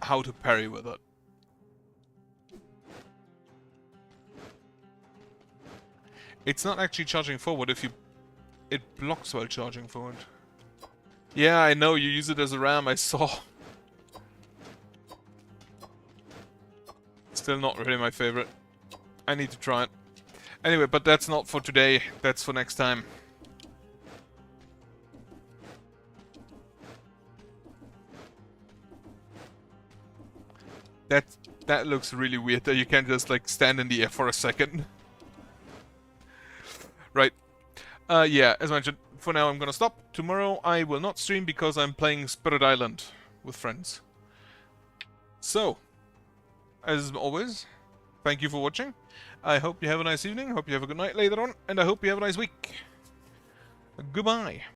how to parry with it. It's not actually charging forward if you... It blocks while charging forward. Yeah, I know, you use it as a ram, I saw. Still not really my favorite. I need to try it. Anyway, but that's not for today, that's for next time. That looks really weird that you can just like stand in the air for a second. Right. Yeah, as mentioned, for now I'm gonna stop. Tomorrow I will not stream because I'm playing Spirit Island with friends. So, as always, thank you for watching. I hope you have a nice evening, hope you have a good night later on, and I hope you have a nice week. Goodbye.